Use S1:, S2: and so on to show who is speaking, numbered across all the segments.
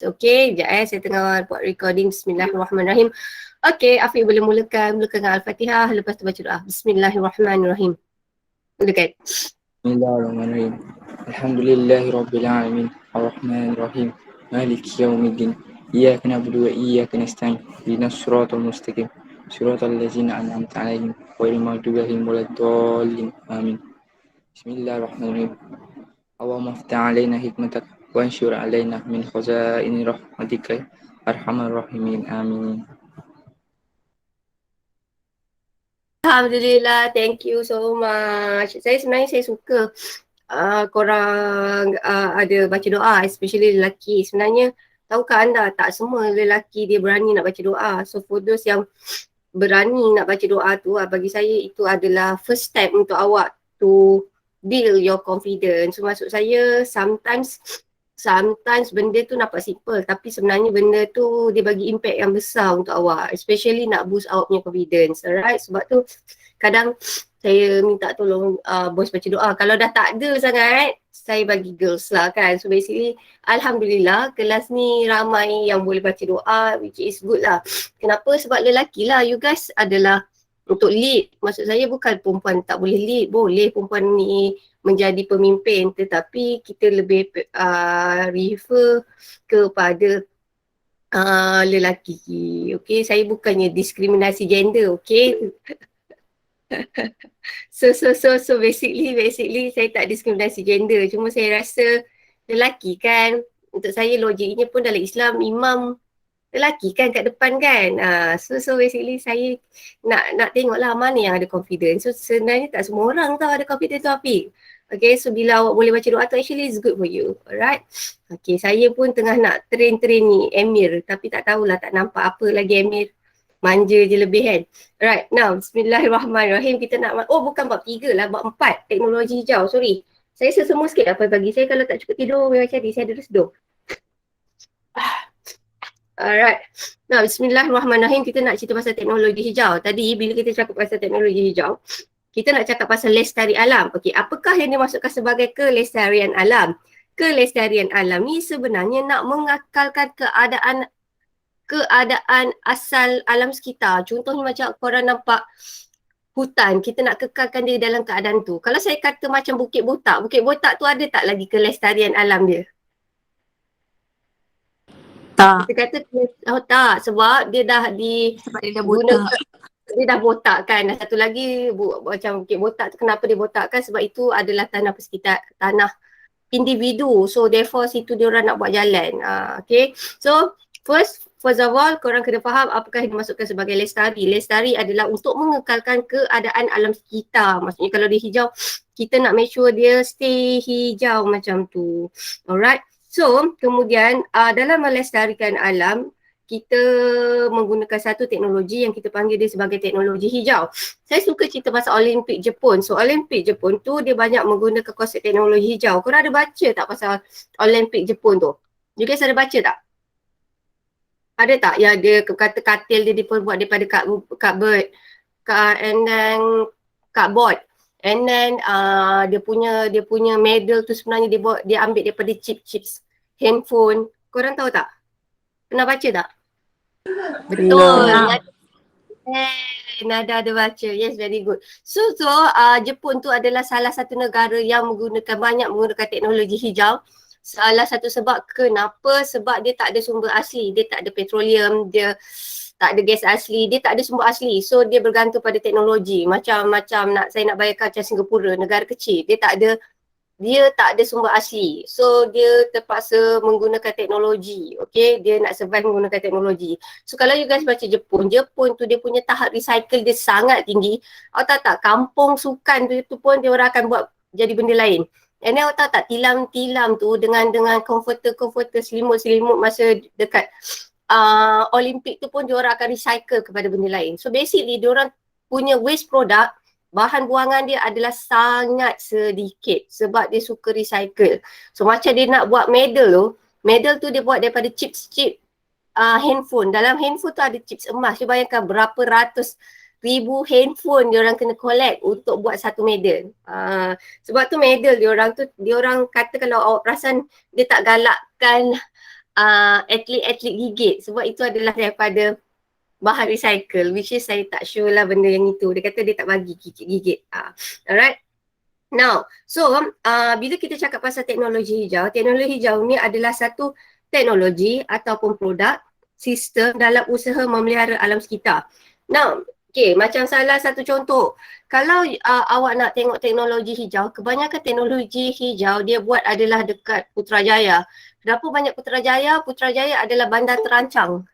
S1: Okay, sekejap saya tengah buat recording. Bismillahirrahmanirrahim. Okay, Afiq boleh mulakan dengan Al-Fatihah, lepas tu baca doa. Bismillahirrahmanirrahim. Mulakan.
S2: Bismillahirrahmanirrahim. Alhamdulillahirabbil alamin. Arrahmanirrahim. Maliki yaumiddin. Iyyaka na'budu wa iyyaka nasta'in. Ihdinas siratal mustaqim. Siratal ladzina an'amta 'alaihim ghairil maghdubi 'alaihim waladdallin. Amin. Bismillahirrahmanirrahim. Allahumma iftah 'alaina hikmatak wa anshur 'alaina min khazaini rahmatika arhamar rahimin. Amin.
S1: Alhamdulillah, thank you so much. Saya suka korang ada baca doa, especially lelaki. Sebenarnya, tahukah anda tak semua lelaki dia berani nak baca doa. So for those yang berani nak baca doa tu, bagi saya itu adalah first step untuk awak to build your confidence. So maksud saya sometimes benda tu nampak simple tapi sebenarnya benda tu dia bagi impact yang besar untuk awak, especially nak boost awak punya confidence. Alright, sebab tu kadang saya minta tolong bos baca doa. Kalau dah tak ada sangat, saya bagi girls lah kan. So basically Alhamdulillah kelas ni ramai yang boleh baca doa, which is good lah. Kenapa? Sebab lelaki lah, you guys adalah untuk lead. Maksud saya bukan perempuan tak boleh lead, boleh perempuan ni menjadi pemimpin, tetapi kita lebih refer kepada lelaki. Okay, saya bukannya diskriminasi gender, okay. So basically saya tak diskriminasi gender, cuma saya rasa lelaki kan, untuk saya logiknya pun dalam Islam imam lelaki kan kat depan kan. So basically saya nak tengoklah mana yang ada confidence. So sebenarnya tak semua orang tahu ada confidence tu Afiq. Okay, so bila awak boleh baca doa tu actually is good for you. Alright. Okay, saya pun tengah nak train ni Emir, tapi tak tahulah, tak nampak apa lagi Emir. Manja je lebih kan. Alright, now Bismillahirrahmanirrahim. Kita nak, bukan bab 3 lah, bab 4. Teknologi hijau, sorry. Saya sesemua sikit apa pagi. Saya kalau tak cukup tidur, macam ni, saya ada resedung. Alright. Nah, Bismillahirrahmanirrahim. Kita nak cerita pasal teknologi hijau. Tadi bila kita cakap pasal teknologi hijau, kita nak cakap pasal lestari alam. Okey, apakah yang dimaksudkan sebagai kelestarian alam? Kelestarian alam ni sebenarnya nak mengekalkan keadaan asal alam sekitar. Contohnya macam korang nampak hutan, kita nak kekalkan dia dalam keadaan tu. Kalau saya kata macam Bukit Botak tu ada tak lagi kelestarian alam dia?
S3: Tak.
S1: Kita kata tak, sebab dia dah
S3: botak.
S1: Dia dah botak kan. Dan satu lagi macam Bukit Botak tu, kenapa dia botak kan? Sebab itu adalah tanah persekitar, tanah individu. So therefore situ dia orang nak buat jalan. Okay. So first of all, korang kena faham apakah yang dimaksudkan sebagai lestari. Lestari adalah untuk mengekalkan keadaan alam sekitar. Maksudnya kalau dia hijau, kita nak make sure dia stay hijau macam tu. Alright. So kemudian dalam melestarikan alam, kita menggunakan satu teknologi yang kita panggil dia sebagai teknologi hijau. Saya suka cerita pasal Olimpik Jepun. So Olimpik Jepun tu dia banyak menggunakan konsep teknologi hijau. Korang ada baca tak pasal Olimpik Jepun tu? You guys ada baca tak? Ada tak yang dia kata katil dia diperbuat daripada cardboard and then cardboard, and then dia punya medal tu sebenarnya dia ambil daripada chips handphone. Korang tahu tak? Pernah baca tak? Betul. Nada ada baca. Yes, very good. So Jepun tu adalah salah satu negara yang banyak menggunakan teknologi hijau. Salah satu sebab kenapa? Sebab dia tak ada sumber asli. Dia tak ada petroleum, dia tak ada gas asli, dia tak ada sumber asli. So dia bergantung pada teknologi. Macam saya nak bayangkan macam Singapura, negara kecil. Dia tak ada sumber asli. So dia terpaksa menggunakan teknologi. Okay, dia nak survive menggunakan teknologi. So kalau you guys baca Jepun tu dia punya tahap recycle dia sangat tinggi. Awak tahu tak, kampung sukan tu pun dia orang akan buat jadi benda lain. And then awak tahu tak, tilam-tilam tu dengan comforter selimut masa dekat Olimpik tu pun dia orang akan recycle kepada benda lain. So basically dia orang punya waste product, bahan buangan dia adalah sangat sedikit sebab dia suka recycle. So macam dia nak buat medal tu dia buat daripada chips handphone. Dalam handphone tu ada chips emas. Dia bayangkan berapa ratus ribu handphone dia orang kena collect untuk buat satu medal. Sebab tu medal dia orang kata, kalau awak perasan dia tak galakkan atlet-atlet gigit sebab itu adalah daripada bahan recycle, which is saya tak sure lah benda yang itu. Dia kata dia tak bagi gigit. Alright. Now, so bila kita cakap pasal teknologi hijau ni adalah satu teknologi ataupun produk sistem dalam usaha memelihara alam sekitar. Now, okay, macam salah satu contoh, kalau awak nak tengok teknologi hijau, kebanyakan teknologi hijau dia buat adalah dekat Putrajaya. Kenapa banyak Putrajaya? Putrajaya adalah bandar terancang.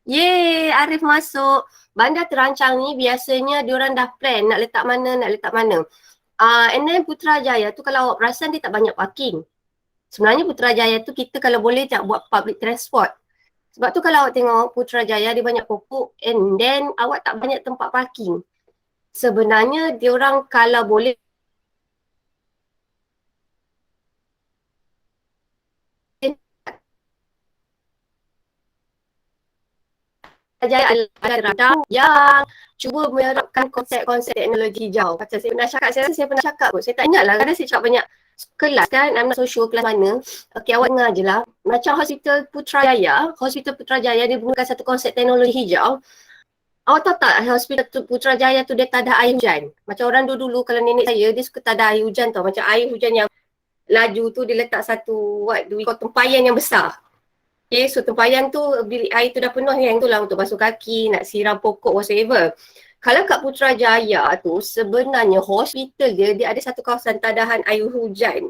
S1: Yeay, Arif masuk. Bandar terancang ni biasanya diorang dah plan nak letak mana. And then Putrajaya tu kalau awak perasan dia tak banyak parking. Sebenarnya Putrajaya tu kita kalau boleh tak buat public transport. Sebab tu kalau awak tengok Putrajaya dia banyak pokok and then awak tak banyak tempat parking. Sebenarnya diorang kalau boleh Putrajaya adalah radar yang cuba menerapkan konsep-konsep teknologi hijau. Macam saya pernah cakap kot. Saya tak ingat lah kadang saya cakap banyak kelas kan, I'm not so sure kelas mana. Okay, awak dengar je lah. Macam Hospital Putrajaya dia menggunakan satu konsep teknologi hijau. Awak tahu tak Hospital Putrajaya tu dia tak ada air hujan. Macam orang dulu kalau nenek saya dia suka tak ada air hujan tau. Macam air hujan yang laju tu dia letak satu tempayan yang besar. Okay, so tempayan tu bila air tu dah penuh yang tu lah untuk basuh kaki, nak siram pokok whatsoever. Kalau kat Putrajaya tu sebenarnya hospital dia ada satu kawasan tadahan air hujan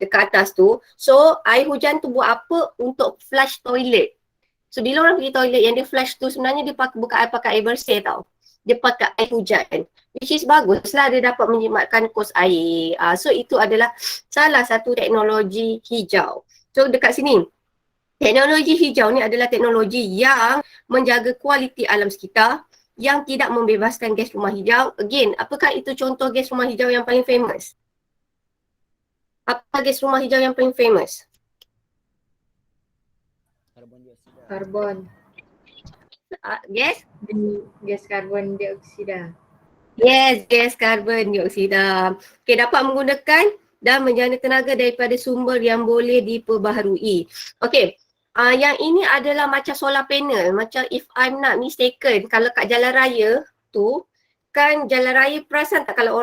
S1: dekat atas tu. So air hujan tu buat apa? Untuk flush toilet. So bila orang pergi toilet yang dia flush tu sebenarnya dia pakai air bersih tau. Dia pakai air hujan. Which is bagus lah dia dapat menjimatkan kos air. So itu adalah salah satu teknologi hijau. So dekat sini. Teknologi hijau ni adalah teknologi yang menjaga kualiti alam sekitar yang tidak membebaskan gas rumah hijau. Again, apakah itu contoh gas rumah hijau yang paling famous? Apa gas rumah hijau yang paling famous?
S4: Karbon.
S1: Gas?
S4: Gas karbon dioksida.
S1: Yes, gas karbon dioksida. Okay, dapat menggunakan dan menjana tenaga daripada sumber yang boleh diperbaharui. Okay. Yang ini adalah macam solar panel. Macam if I'm not mistaken, kalau kat jalan raya tu, kan jalan raya perasan tak kalau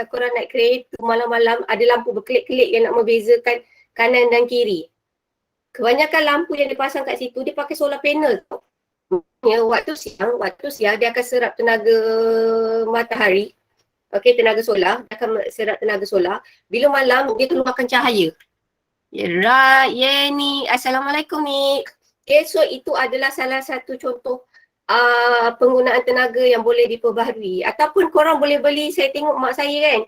S1: korang naik kereta malam-malam ada lampu berkelip-kelip yang nak membezakan kanan dan kiri. Kebanyakan lampu yang dipasang kat situ dia pakai solar panel tau. Ya, waktu siang dia akan serap tenaga matahari. Okay, tenaga solar, dia akan serap tenaga solar. Bila malam dia keluarkan cahaya. Right, ni. Assalamualaikum ni. Okay, so itu adalah salah satu contoh penggunaan tenaga yang boleh diperbaharui. Ataupun korang boleh beli, saya tengok mak saya kan,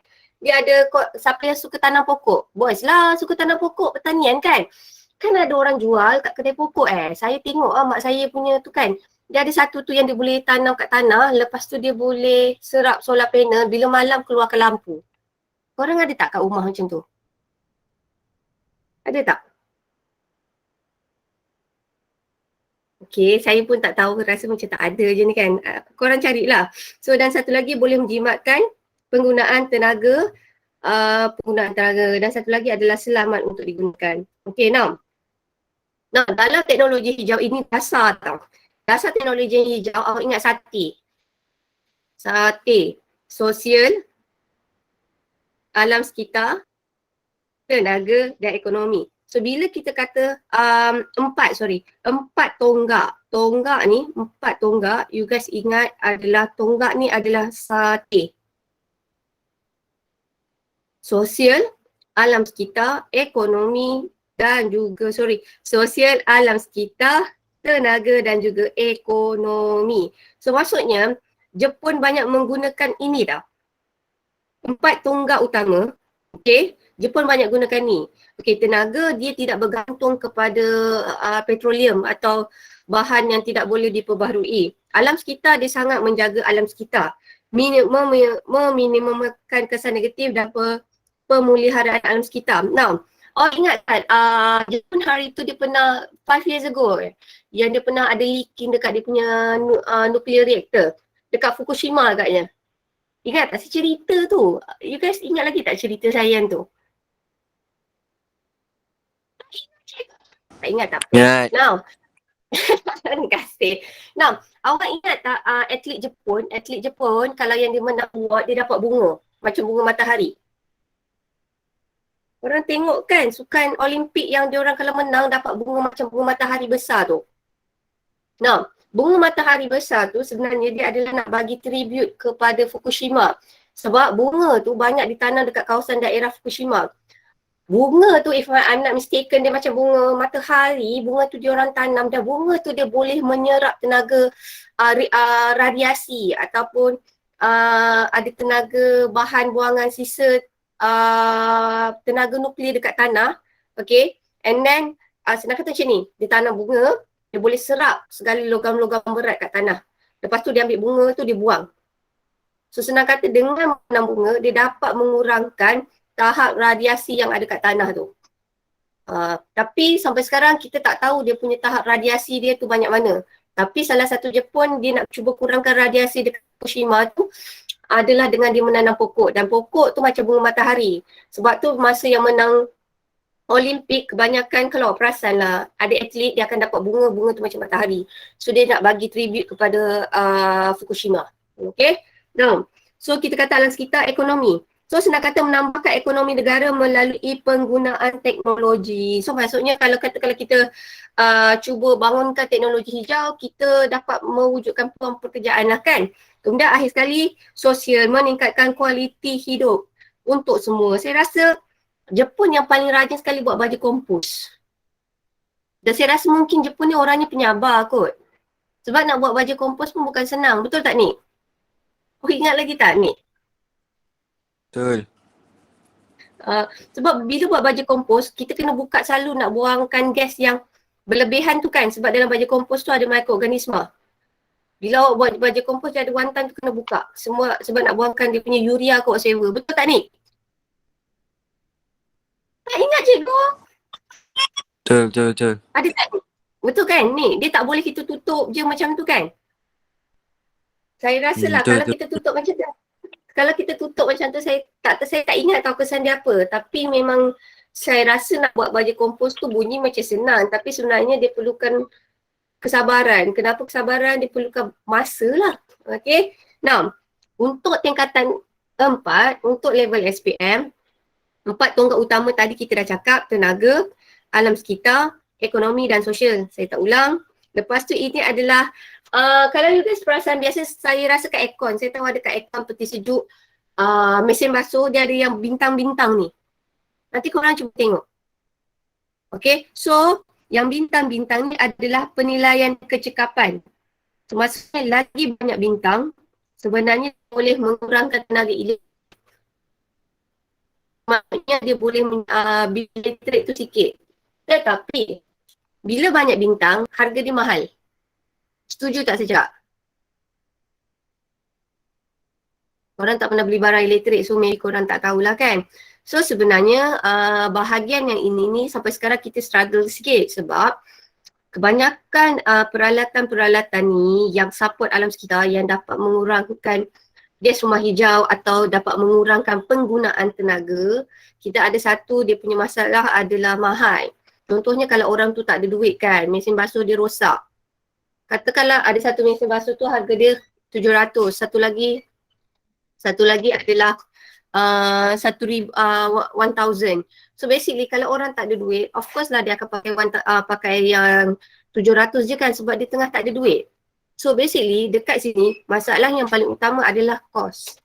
S1: dia ada siapa yang suka tanam pokok. Boys lah suka tanam pokok, pertanian kan. Kan ada orang jual kat kedai pokok Saya tengok mak saya punya tu kan, dia ada satu tu yang dia boleh tanam kat tanah, lepas tu dia boleh serap solar panel, bila malam keluarkan lampu. Korang ada tak kat rumah macam tu? Ada tak? Okay, saya pun tak tahu, rasa macam tak ada je ni kan. Korang carilah. So dan satu lagi boleh menjimatkan penggunaan tenaga. Dan satu lagi adalah selamat untuk digunakan. Okay, now. Nah, dalam teknologi hijau ini dasar tau. Dasar teknologi hijau, awak ingat sate. Sate. Sosial, alam sekitar, tenaga dan ekonomi. So bila kita kata empat tonggak. Tonggak ni, empat tonggak, you guys ingat adalah tonggak ni adalah sate. Sosial, alam sekitar, ekonomi dan juga, sosial, alam sekitar, tenaga dan juga ekonomi. So maksudnya, Jepun banyak menggunakan ini dah. Empat tonggak utama, okay. Jepun banyak gunakan ni. Okay, tenaga dia tidak bergantung kepada petroleum atau bahan yang tidak boleh diperbaharui. Alam sekitar dia sangat menjaga alam sekitar. Meminimumkan kesan negatif dan pemuliharaan alam sekitar. Now, ingat kan Jepun hari tu dia pernah 5 years ago yang dia pernah ada leaking dekat dia punya nuclear reactor dekat Fukushima agaknya. Ingat tak si cerita tu? You guys ingat lagi tak cerita saya tu? Tak Tak ingat tak apa.
S2: Ingat.
S1: Now, terima kasih. Now, awak ingat tak atlet Jepun kalau yang dia menang award, dia dapat bunga. Macam bunga matahari. Orang tengok kan sukan Olimpik yang diorang kalau menang dapat bunga macam bunga matahari besar tu. Nah, bunga matahari besar tu sebenarnya dia adalah nak bagi tribute kepada Fukushima. Sebab bunga tu banyak ditanam dekat kawasan daerah Fukushima. Bunga tu if I'm not mistaken dia macam bunga matahari, bunga tu diorang tanam dan bunga tu dia boleh menyerap tenaga radiasi ataupun ada tenaga bahan buangan sisa tenaga nuklear dekat tanah, okay, and then senang kata macam ni, dia tanam bunga, dia boleh serap segala logam-logam berat kat tanah. Lepas tu dia ambil bunga tu dia buang. So senang kata dengan menanam bunga, dia dapat mengurangkan tahap radiasi yang ada kat tanah tu. Tapi sampai sekarang kita tak tahu dia punya tahap radiasi dia tu banyak mana. Tapi salah satu Jepun dia nak cuba kurangkan radiasi dekat Fukushima tu adalah dengan dia menanam pokok, dan pokok tu macam bunga matahari. Sebab tu masa yang menang Olimpik kebanyakan kalau perasan lah ada atlet dia akan dapat bunga tu macam matahari. So dia nak bagi tribute kepada Fukushima. Okay. Now, so kita kata alam sekitar ekonomi. So senang kata menambahkan ekonomi negara melalui penggunaan teknologi. So maksudnya kalau kita cuba bangunkan teknologi hijau, kita dapat mewujudkan peluang pekerjaan lah kan. Kemudian akhir sekali, sosial, meningkatkan kualiti hidup untuk semua. Saya rasa Jepun yang paling rajin sekali buat baju kompos. Dan saya rasa mungkin Jepun ni orangnya penyabar kot. Sebab nak buat baju kompos pun bukan senang. Betul tak ni? Oh, ingat lagi tak ni?
S2: Betul.
S1: Sebab bila buat baju kompos, kita kena buka selalu nak buangkan gas yang berlebihan tu kan. Sebab dalam baju kompos tu ada mikroorganisma. Bila awak buat baju kompos dia ada wantan tu kena buka. Semua sebab nak buangkan dia punya urea ke whatever. Betul tak ni? Tak ingat cikgu?
S2: Betul.
S1: Ada tak ni? Betul kan ni? Dia tak boleh kita tutup je macam tu kan? Saya rasa lah
S2: betul,
S1: kalau
S2: betul.
S1: kita tutup macam tu. Kalau kita tutup macam tu saya tak ingat tahu kesan dia apa. Tapi memang saya rasa nak buat baju kompos tu bunyi macam senang. Tapi sebenarnya dia perlukan kesabaran. Kenapa kesabaran? Dia perlukan masa lah. Okay. Now, untuk tingkatan 4, untuk level SPM, 4 tonggak utama tadi kita dah cakap, tenaga, alam sekitar, ekonomi dan sosial. Saya tak ulang. Lepas tu ini adalah, kalau you guys perasan biasa saya rasa kat aircon. Saya tahu ada kat aircon peti sejuk, mesin basuh dia ada yang bintang-bintang ni. Nanti korang cuba tengok. Okay, so yang bintang-bintang ni adalah penilaian kecekapan. So maksudnya lagi banyak bintang sebenarnya boleh mengurangkan tenaga elektrik. Maksudnya dia boleh bil elektrik tu sikit. Tetapi bila banyak bintang harga dia mahal. Setuju tak saya cakap? Korang tak pernah beli barang elektrik so maybe korang tak tahulah kan. So sebenarnya bahagian yang ini ni sampai sekarang kita struggle sikit sebab kebanyakan peralatan-peralatan ni yang support alam sekitar yang dapat mengurangkan gas rumah hijau atau dapat mengurangkan penggunaan tenaga, kita ada satu dia punya masalah adalah mahal. Contohnya kalau orang tu tak ada duit kan, mesin basuh dia rosak. Katakanlah ada satu mesin basuh tu harga dia 700, satu lagi adalah 1000. So basically kalau orang tak ada duit, of course lah dia akan pakai yang 700 je kan sebab dia tengah tak ada duit. So basically dekat sini masalah yang paling utama adalah cost.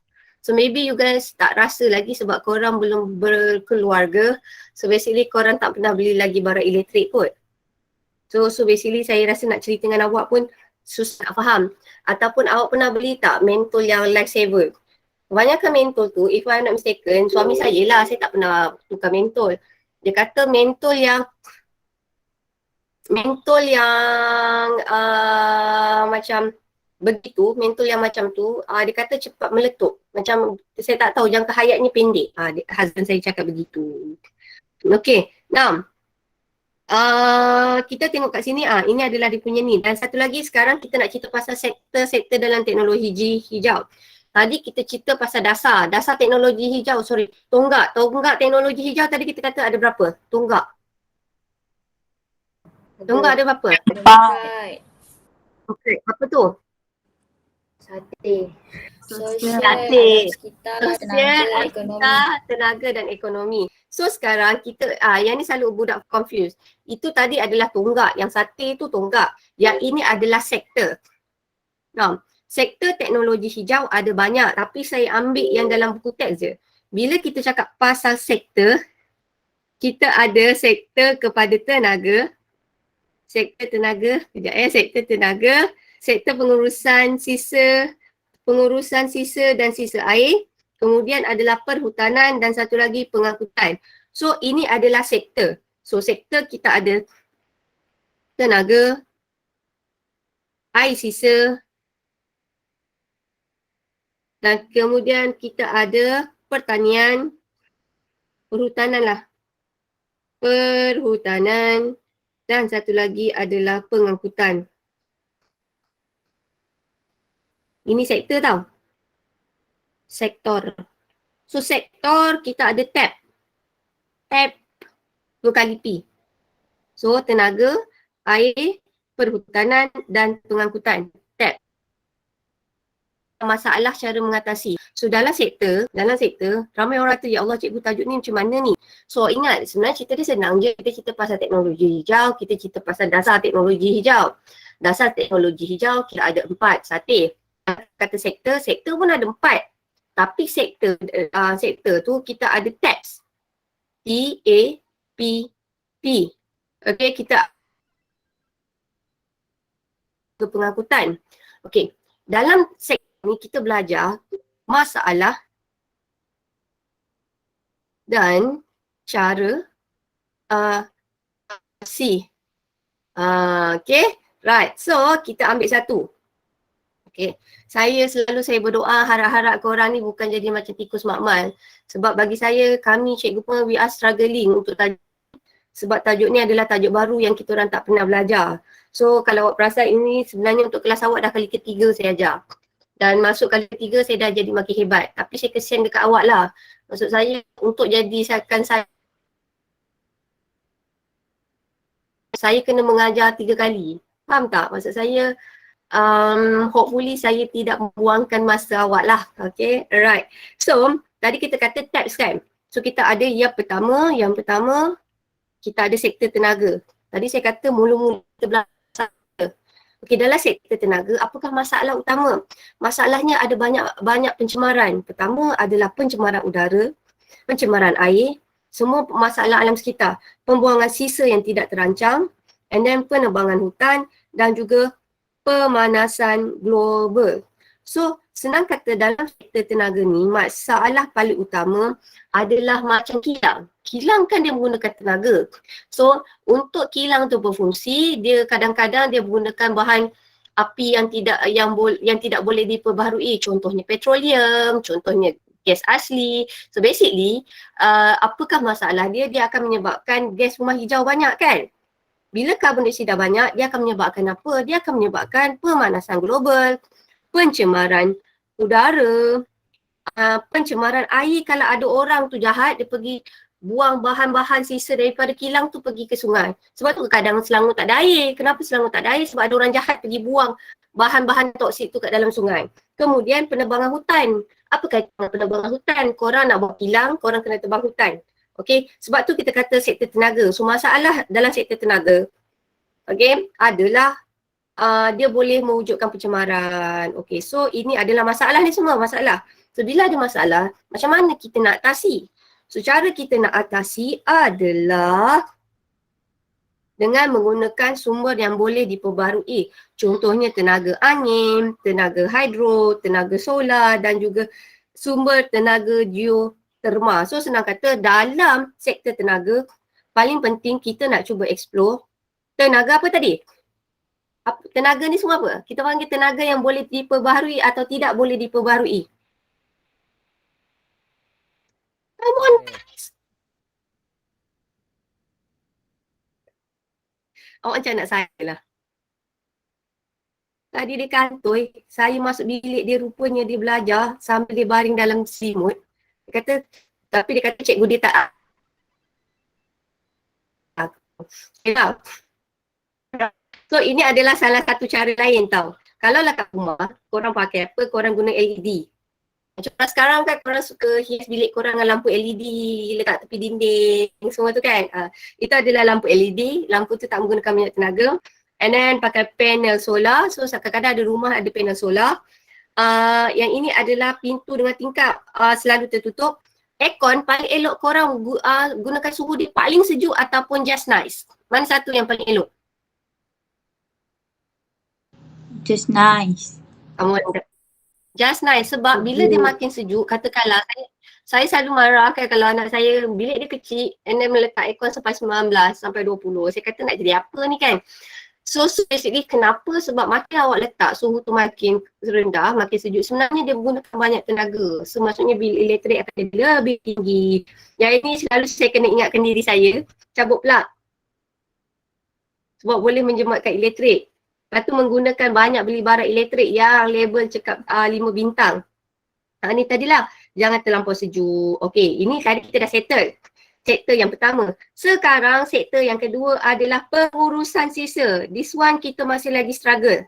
S1: So maybe you guys tak rasa lagi sebab korang belum berkeluarga. So basically korang tak pernah beli lagi barang elektrik kot. So basically saya rasa nak cerita dengan awak pun susah nak faham. Ataupun awak pernah beli tak mentol yang lifesaver? Kebanyakan mentol tu, if I'm not mistaken, suami saya lah, saya tak pernah tukar mentol. Dia kata mentol yang macam begitu, mentol yang macam tu, dia kata cepat meletup. Macam saya tak tahu, jangka hayatnya pendek. Husband saya cakap begitu. Okay, now kita tengok kat sini, ini adalah dia punya ni. Dan satu lagi sekarang kita nak cerita pasal sektor dalam teknologi hijau. Tadi kita cerita pasal dasar teknologi hijau, tonggak teknologi hijau tadi kita kata ada berapa? Tonggak. Tonggak ada berapa?
S4: Empat.
S1: Okey, apa tu?
S4: Sate.
S3: Sosial.
S4: Sosial,
S1: Sate.
S4: alam sekitar,
S1: Sosial,
S4: tenaga,
S1: alam
S4: ekonomi.
S1: sekitar, tenaga dan ekonomi. So sekarang kita, yang ni selalu budak confuse. Itu tadi adalah tonggak, yang sate tu tonggak. Yang ini adalah sektor. Nah, sektor teknologi hijau ada banyak tapi saya ambil yang dalam buku teks je. Bila kita cakap pasal sektor, kita ada sektor kepada tenaga, sektor tenaga, sektor tenaga, sektor pengurusan sisa dan sisa air, kemudian adalah perhutanan dan satu lagi pengangkutan. So ini adalah sektor. So sektor kita ada tenaga, air sisa dan kemudian kita ada pertanian, perhutanan lah. Perhutanan dan satu lagi adalah pengangkutan. Ini sektor tau. Sektor. So sektor kita ada tab. Tab 2 kali P. So tenaga, air, perhutanan dan pengangkutan. Tab. Masalah cara mengatasi. So dalam sektor, ramai orang kata, ya Allah cikgu tajuk ni macam mana ni? So ingat sebenarnya cerita dia senang je. Kita cerita pasal teknologi hijau, kita cerita pasal dasar teknologi hijau. Dasar teknologi hijau kita ada 4. Sate. Kata sektor pun ada 4. Tapi sektor tu kita ada tabs. T-A-P-P. Okay, kita ke pengangkutan. Okay, dalam sektor ni kita belajar masalah dan cara atasi. Okay, right. So kita ambil satu. Okay, saya berdoa harap-harap korang ni bukan jadi macam tikus makmal. Sebab bagi saya, kami cikgu pun we are struggling untuk tajuk. Sebab tajuk ni adalah tajuk baru yang kita orang tak pernah belajar. So kalau awak perasan ini sebenarnya untuk kelas awak dah kali ketiga saya ajar. Dan masuk kali ketiga saya dah jadi makin hebat. Tapi saya kesian dekat awak lah. Maksud saya untuk jadikan saya kena mengajar 3 kali. Faham tak? Maksud saya hopefully saya tidak membuangkan masa awak lah. Okay, alright. So tadi kita kata tabs kan. So kita ada yang pertama kita ada sektor tenaga. Tadi saya kata mula-mula kita belajar. Okey, dalam sektor tenaga, apakah masalah utama? Masalahnya ada banyak pencemaran. Pertama adalah pencemaran udara, pencemaran air, semua masalah alam sekitar. Pembuangan sisa yang tidak terancang, and then penebangan hutan dan juga pemanasan global. So, senang kata dalam sektor tenaga ni, masalah paling utama adalah macam kilang. Kilang kan dia menggunakan tenaga. So, untuk kilang tu berfungsi, dia kadang-kadang dia menggunakan bahan api yang tidak boleh diperbaharui. Contohnya petroleum, contohnya gas asli. So basically, apakah masalah dia? Dia akan menyebabkan gas rumah hijau banyak kan? Bila karbon dioksida banyak, dia akan menyebabkan apa? Dia akan menyebabkan pemanasan global, pencemaran udara, pencemaran air. Kalau ada orang tu jahat, dia pergi buang bahan-bahan sisa daripada kilang tu pergi ke sungai. Sebab tu kadang Selangor tak ada air. Kenapa Selangor tak ada air? Sebab ada orang jahat pergi buang bahan-bahan toksik tu kat dalam sungai. Kemudian penebangan hutan. Apa kaitan penebangan hutan? Korang nak buat kilang, korang kena tebang hutan. Okay, sebab tu kita kata sektor tenaga. So masalah dalam sektor tenaga, okay, adalah dia boleh mewujudkan pencemaran. Okay, so ini adalah masalah ni semua, masalah. So bila ada masalah, macam mana kita nak atasi? So cara kita nak atasi adalah dengan menggunakan sumber yang boleh diperbarui. Contohnya tenaga angin, tenaga hidro, tenaga solar dan juga sumber tenaga geotermal. So senang kata dalam sektor tenaga, paling penting kita nak cuba explore tenaga apa tadi? Tenaga ni semua apa? Kita panggil tenaga yang boleh diperbaharui atau tidak boleh diperbaharui. Come on guys. Awak macam nak saya lah. Tadi dia kantoi, saya masuk bilik dia, rupanya dia belajar sambil dia baring dalam selimut. Dia kata, tapi dia kata cikgu dia tak. Ya. So ini adalah salah satu cara lain tau. Kalau lah kat rumah, korang pakai apa? Korang guna LED. Macam sekarang kan korang suka hias bilik korang dengan lampu LED letak tepi dinding semua tu kan. Itu adalah lampu LED, lampu tu tak menggunakan minyak tenaga. And then pakai panel solar. So kadang-kadang ada rumah ada panel solar. Yang ini adalah pintu dengan tingkap selalu tertutup. Aircon paling elok korang gunakan suhu dia paling sejuk ataupun just nice. Mana satu yang paling elok?
S3: Just nice.
S1: Kamu just nice sebab bila dia makin sejuk, katakanlah saya selalu marah kan kalau anak saya bilik dia kecil and then meletak aircon sampai 19 sampai 20. Saya kata nak jadi apa ni kan? So basically kenapa? Sebab makin awak letak suhu tu makin rendah, makin sejuk, sebenarnya dia menggunakan banyak tenaga. So maksudnya bil elektrik akan jadi lebih tinggi. Yang ini selalu saya kena ingatkan diri saya, cabut plug. Sebab boleh menjematkan elektrik. Lepas tu menggunakan banyak beli barang elektrik yang label cakap 5 bintang. Ni tadilah jangan terlampau sejuk. Okay, ini tadi kita dah settle. Sektor yang pertama. Sekarang sektor yang kedua adalah pengurusan sisa. This one kita masih lagi struggle.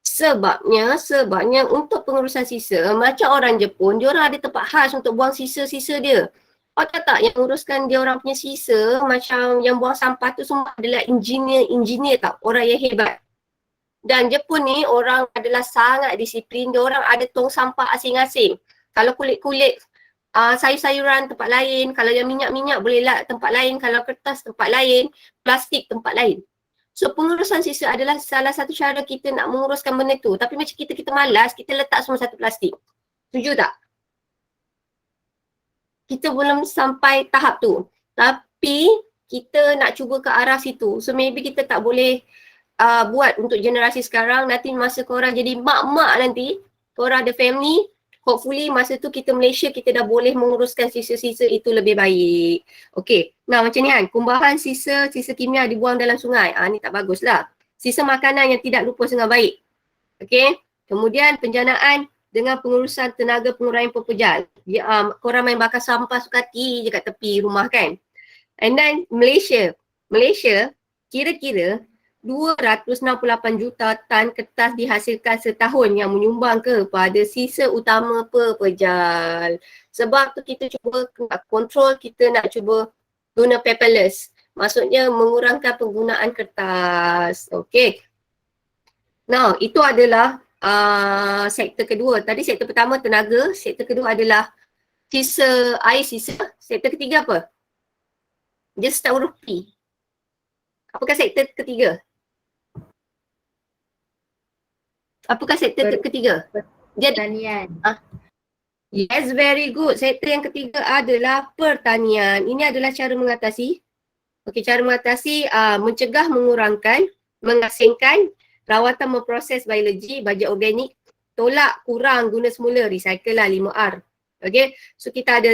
S1: Sebabnya untuk pengurusan sisa, macam orang Jepun, dia orang ada tempat khas untuk buang sisa-sisa dia. Awak tahu tak yang uruskan dia orang punya sisa, macam yang buang sampah tu semua adalah engineer tak, orang yang hebat. Dan Jepun ni orang adalah sangat disiplin, dia orang ada tong sampah asing-asing. Kalau kulit-kulit sayur-sayuran tempat lain, kalau yang minyak-minyak boleh lah tempat lain, kalau kertas tempat lain, plastik tempat lain. So pengurusan sisa adalah salah satu cara kita nak menguruskan benda tu. Tapi macam kita malas, kita letak semua satu plastik. Setuju tak? Kita belum sampai tahap tu. Tapi kita nak cuba ke arah situ. So maybe kita tak boleh buat untuk generasi sekarang. Nanti masa korang jadi mak-mak nanti, korang ada family, hopefully masa tu kita Malaysia kita dah boleh menguruskan sisa-sisa itu lebih baik. Okey, nah macam ni kan, kumbahan sisa kimia dibuang dalam sungai. Ni tak bagus lah. Sisa makanan yang tidak lupa dengan baik. Okey, kemudian penjanaan dengan pengurusan tenaga penguraian pepejal. Korang main bakar sampah sukati je kat tepi rumah kan. And then Malaysia kira-kira 268 juta tan kertas dihasilkan setahun yang menyumbang kepada sisa utama pepejal. Sebab tu kita cuba kontrol, kita nak cuba guna paperless. Maksudnya mengurangkan penggunaan kertas. Okay. Now itu adalah sektor kedua. Tadi sektor pertama tenaga, sektor kedua adalah sisa air sisa. Sektor ketiga apa? Dia start huruf P. Apakah sektor ketiga? Apakah sektor ketiga?
S4: Pertanian.
S1: Yes, very good. Sektor yang ketiga adalah pertanian. Ini adalah cara mengatasi. Okey, cara mengatasi mencegah, mengurangkan, mengasingkan, rawatan memproses biologi, baja organik, tolak, kurang, guna semula, recycle lah 5R. Okey, so kita ada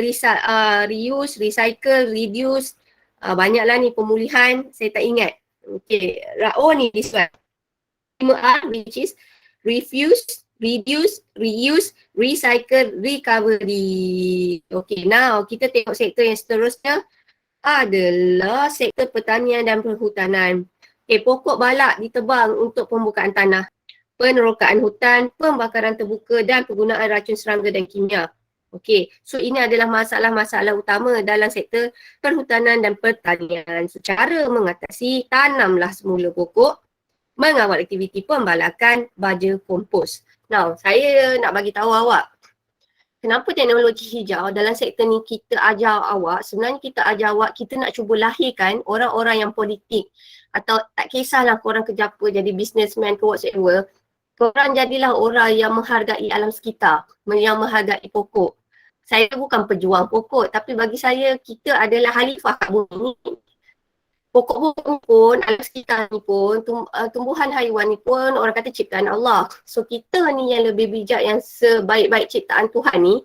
S1: reuse, recycle, reduce, banyaklah ni pemulihan, saya tak ingat. Okey, ni this one. 5R which is refuse, reduce, reuse, recycle, recovery. Okay, now kita tengok sektor yang seterusnya adalah sektor pertanian dan perhutanan. Okay, pokok balak ditebang untuk pembukaan tanah, penerokaan hutan, pembakaran terbuka dan penggunaan racun serangga dan kimia. Okay, so ini adalah masalah-masalah utama dalam sektor perhutanan dan pertanian. Secara mengatasi, tanamlah semula pokok, mengawal aktiviti pembalakan, baja kompos. Now, saya nak bagi tahu awak, kenapa teknologi hijau dalam sektor ni kita ajar awak, sebenarnya kita ajar awak, kita nak cuba lahirkan orang-orang yang politik atau tak kisahlah korang kerja apa, jadi businessman ke whatsoever, korang jadilah orang yang menghargai alam sekitar, yang menghargai pokok. Saya bukan pejuang pokok, tapi bagi saya kita adalah khalifah kat bumi ni. Pokok-pokok pun, alam sekitar ni pun, tumbuhan haiwan ni pun orang kata ciptaan Allah. So kita ni yang lebih bijak, yang sebaik-baik ciptaan Tuhan ni,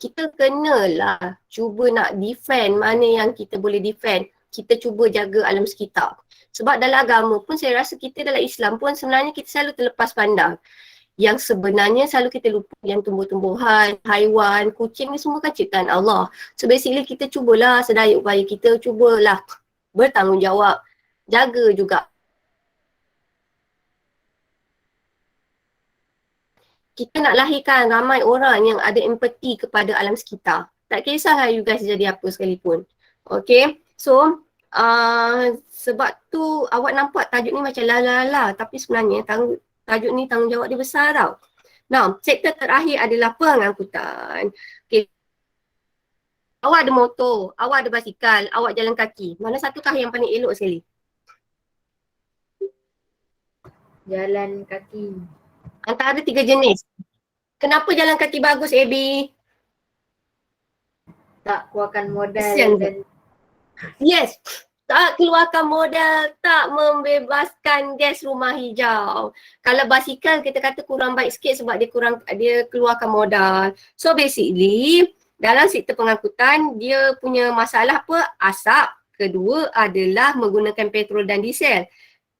S1: kita kenalah cuba nak defend mana yang kita boleh defend. Kita cuba jaga alam sekitar. Sebab dalam agama pun saya rasa kita dalam Islam pun sebenarnya kita selalu terlepas pandang. Yang sebenarnya selalu kita lupa yang tumbuh-tumbuhan, haiwan, kucing ni semua kan ciptaan Allah. So basically kita cubalah sedaya upaya kita, cubalah bertanggungjawab, jaga juga kita nak lahirkan ramai orang yang ada empati kepada alam sekitar. Tak kisahlah you guys jadi apa sekalipun. Okay, so sebab tu awak nampak tajuk ni macam la tapi sebenarnya tajuk ni tanggungjawab dia besar tau. Now, sektor terakhir adalah pengangkutan. Okay. Awak ada motor, awak ada basikal, awak jalan kaki. Mana satukah yang paling elok sekali?
S4: Jalan kaki.
S1: Antara 3 jenis. Kenapa jalan kaki bagus, Abby?
S4: Tak keluarkan modal
S1: Kesian
S4: dan
S1: Yes, tak keluarkan modal, tak membebaskan gas rumah hijau. Kalau basikal kita kata kurang baik sikit sebab dia keluarkan modal. So basically dalam sektor pengangkutan dia punya masalah apa? Asap. Kedua adalah menggunakan petrol dan diesel.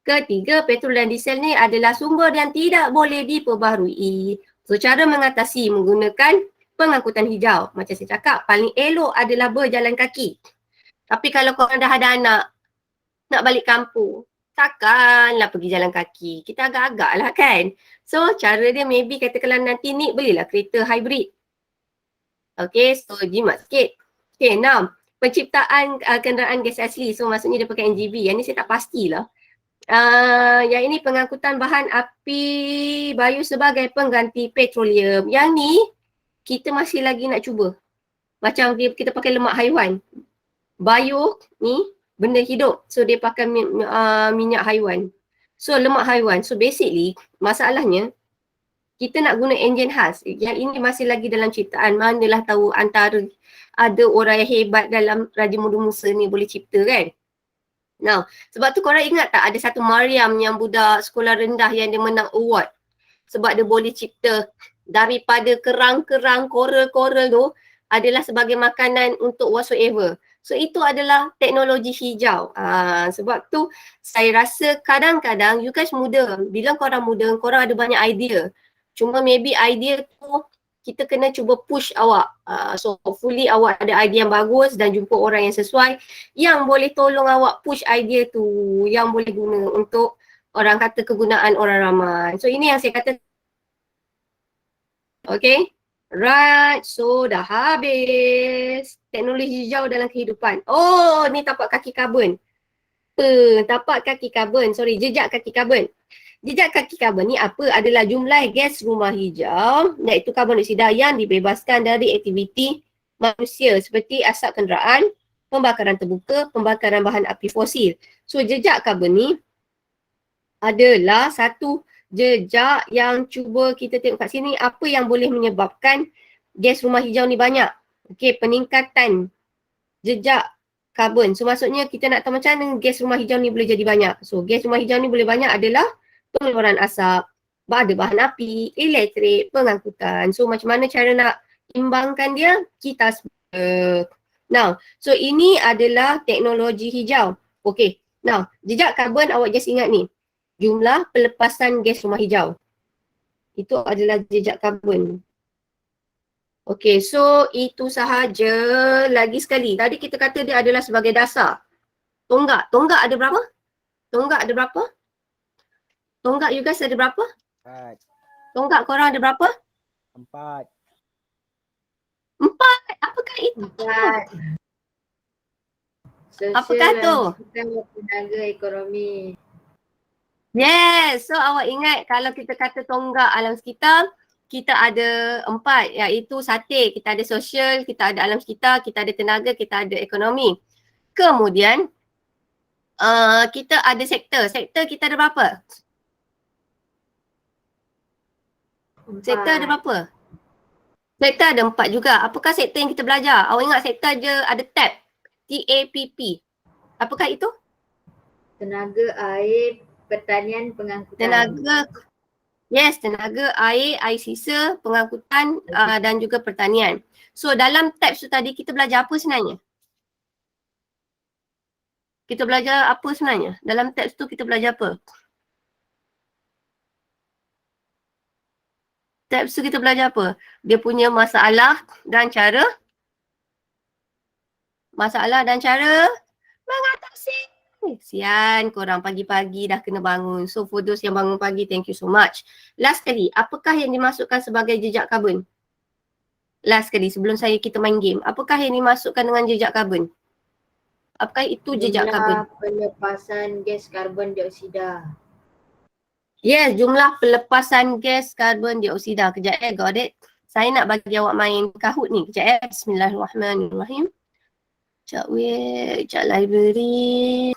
S1: Ketiga, petrol dan diesel ni adalah sumber yang tidak boleh diperbaharui. So cara mengatasi menggunakan pengangkutan hijau. Macam saya cakap, paling elok adalah berjalan kaki. Tapi kalau korang dah ada anak, nak balik kampung, takkanlah pergi jalan kaki. Kita agak-agak lah kan. So cara dia maybe katakanlah nanti ni belilah kereta hybrid. Okay, so jimat sikit. Okay, now penciptaan kenderaan gas asli. So maksudnya dia pakai NGV. Yang ni saya tak pastilah. Yang ini pengangkutan bahan api bayu sebagai pengganti petroleum. Yang ni kita masih lagi nak cuba. Macam kita pakai lemak haiwan. Bio ni benda hidup. So dia pakai minyak haiwan. So lemak haiwan. So basically masalahnya kita nak guna enjin khas. Yang ini masih lagi dalam ciptaan. Manalah tahu antara ada orang yang hebat dalam Raja Muda Musa ni boleh cipta kan. Now, sebab tu korang ingat tak ada satu Mariam yang budak sekolah rendah yang dia menang award. Sebab dia boleh cipta daripada kerang-kerang, koral-koral tu adalah sebagai makanan untuk whatsoever. So itu adalah teknologi hijau. Sebab tu saya rasa kadang-kadang you guys muda. Bila korang muda, korang ada banyak idea. Cuma maybe idea tu kita kena cuba push awak. So hopefully awak ada idea yang bagus dan jumpa orang yang sesuai yang boleh tolong awak push idea tu, yang boleh guna untuk orang kata kegunaan orang ramai. So ini yang saya kata. Okay. Right, so dah habis. Teknologi hijau dalam kehidupan. Oh, ni tapak kaki karbon. Tapak kaki karbon, jejak kaki karbon. Jejak kaki karbon ni apa? Adalah jumlah gas rumah hijau, iaitu karbon dioksida yang dibebaskan dari aktiviti manusia seperti asap kenderaan, pembakaran terbuka, pembakaran bahan api fosil. So jejak karbon ni adalah satu jejak yang cuba kita tengok kat sini apa yang boleh menyebabkan gas rumah hijau ni banyak. Okey, peningkatan jejak karbon. So maksudnya kita nak tahu macam mana gas rumah hijau ni boleh jadi banyak. So gas rumah hijau ni boleh banyak adalah pengeluaran asap, ada bahan api, elektrik, pengangkutan. So macam mana cara nak imbangkan dia? Kita now, so ini adalah teknologi hijau. Okey, now jejak karbon awak just ingat ni. Jumlah pelepasan gas rumah hijau. Itu adalah jejak karbon. Okey, so itu sahaja. Lagi sekali, tadi kita kata dia adalah sebagai dasar. Tonggak. Tonggak ada berapa? Tonggak ada berapa? Tonggak you guys ada berapa?
S5: 4.
S1: Tonggak korang ada berapa?
S5: 4.
S1: 4. Apakah itu?
S4: 4.
S1: Apakah tu?
S4: Tenaga ekonomi.
S1: Yes, so awak ingat kalau kita kata tonggak alam sekitar, kita ada 4 iaitu sate, kita ada sosial, kita ada alam sekitar, kita ada tenaga, kita ada ekonomi. Kemudian kita ada sektor. Sektor kita ada berapa? Sektor ada berapa? Sektor ada 4 juga. Apakah sektor yang kita belajar? Awak ingat sektor je ada TAP. TAPP. Apakah itu?
S4: Tenaga, air, pertanian, pengangkutan.
S1: Tenaga, yes, tenaga, air sisa, pengangkutan dan juga pertanian. So dalam tabs tu tadi kita belajar apa sebenarnya? Kita belajar apa sebenarnya? Dalam tabs tu kita belajar apa? Tabs tu kita belajar apa? Dia punya masalah dan cara mengatasi. Kesian korang pagi-pagi dah kena bangun. So for those yang bangun pagi, thank you so much. Last kali, apakah yang dimasukkan sebagai jejak karbon? Last kali sebelum kita main game. Apakah yang dimasukkan dengan jejak karbon? Apakah itu jejak karbon?
S4: Jumlah pelepasan gas karbon dioksida.
S1: Yes, jumlah pelepasan gas karbon dioksida. Kejap got it. Saya nak bagi awak main Kahoot ni. Kejap Bismillahirrahmanirrahim. Kejap kejap library.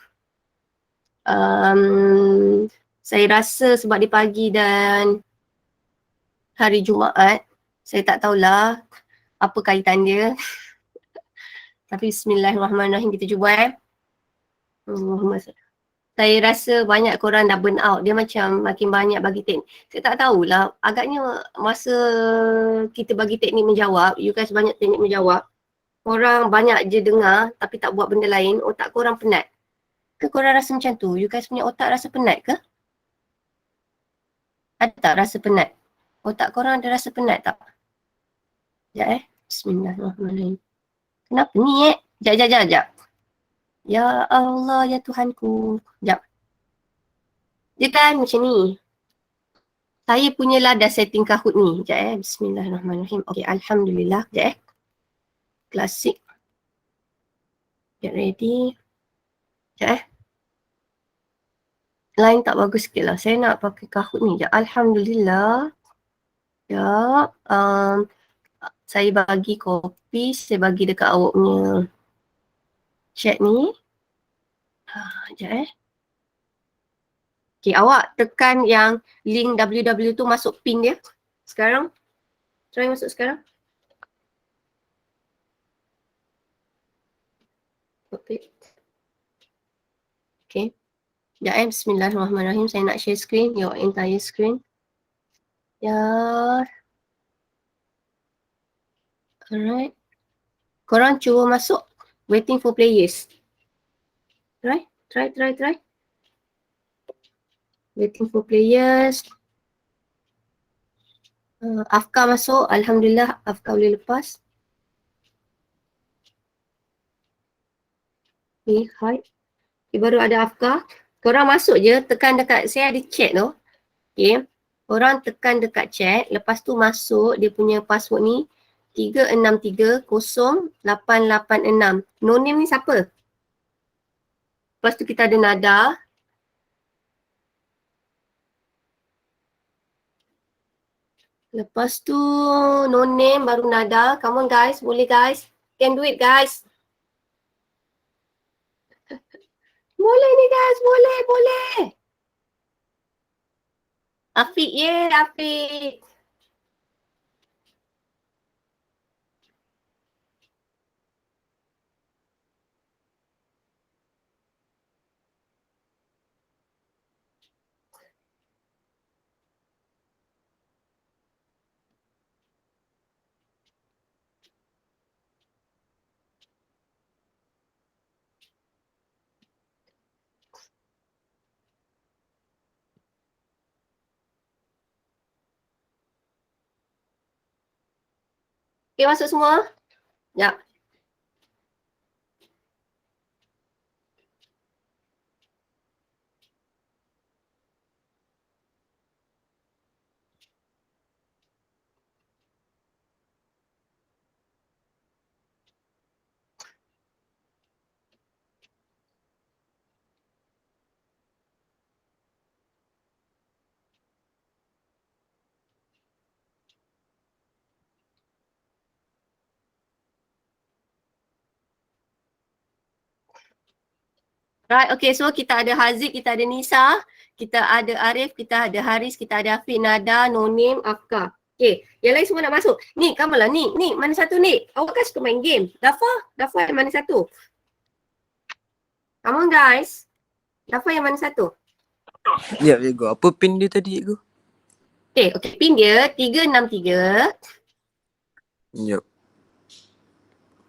S1: Saya rasa sebab di pagi dan hari Jumaat, saya tak tahulah apa kaitan dia. Tapi Bismillahirrahmanirrahim, kita cuba Saya rasa banyak korang dah burn out. Dia macam makin banyak bagi teknik. Saya tak tahulah, agaknya masa kita bagi teknik menjawab, you guys banyak teknik menjawab, korang banyak je dengar tapi tak buat benda lain, otak korang penat. Ke korang rasa macam tu? You guys punya otak rasa penat ke? Ada tak rasa penat? Otak korang ada rasa penat tak? Sekejap Bismillahirrahmanirrahim. Kenapa ni Sekejap. Ya Allah, ya Tuhanku. Sekejap. Dia kan macam ni. Saya punyalah dah setting Kahoot ni. Sekejap Bismillahirrahmanirrahim. Okay, Alhamdulillah. Sekejap Klasik. Get ready. Sekejap Line tak bagus sikit lah. Saya nak pakai Kahoot ni. Sekejap. Alhamdulillah. Sekejap. Saya bagi copy. Saya bagi dekat awak punya chat ni. Sekejap Okay, awak tekan yang link www tu, masuk pin dia. Sekarang. Try masuk sekarang. Okay. Okay. Sekejap Bismillahirrahmanirrahim. Saya nak share screen. Your entire screen. Ya. Alright. Korang cuba masuk. Waiting for players. Try. Waiting for players. Afkar masuk. Alhamdulillah Afkar boleh lepas. Okay, hi. Okay, baru ada Afkar. Korang masuk je, tekan dekat, saya ada chat tu. Okay. Korang tekan dekat chat, lepas tu masuk dia punya password ni 36308886. No name ni siapa? Lepas tu kita ada Nada. Lepas tu no name baru Nada. Come on guys, boleh guys. Can do it guys. Boleh ni guys, boleh. Afiq, Afiq. Okay, masuk semua? Ya. Right, okay, so kita ada Haziq, kita ada Nisa, kita ada Arif, kita ada Haris, kita ada Afiq, Nada, Nonim, Afkar. Okay, yang lain semua nak masuk. Ni, Kamala, ni, mana satu ni? Awak kan suka main game. Dafa yang mana satu? Come on guys. Dafa yang mana satu?
S5: Ya, cikgu. Apa pin dia tadi, cikgu?
S1: Okay, pin dia 363.
S5: Ya.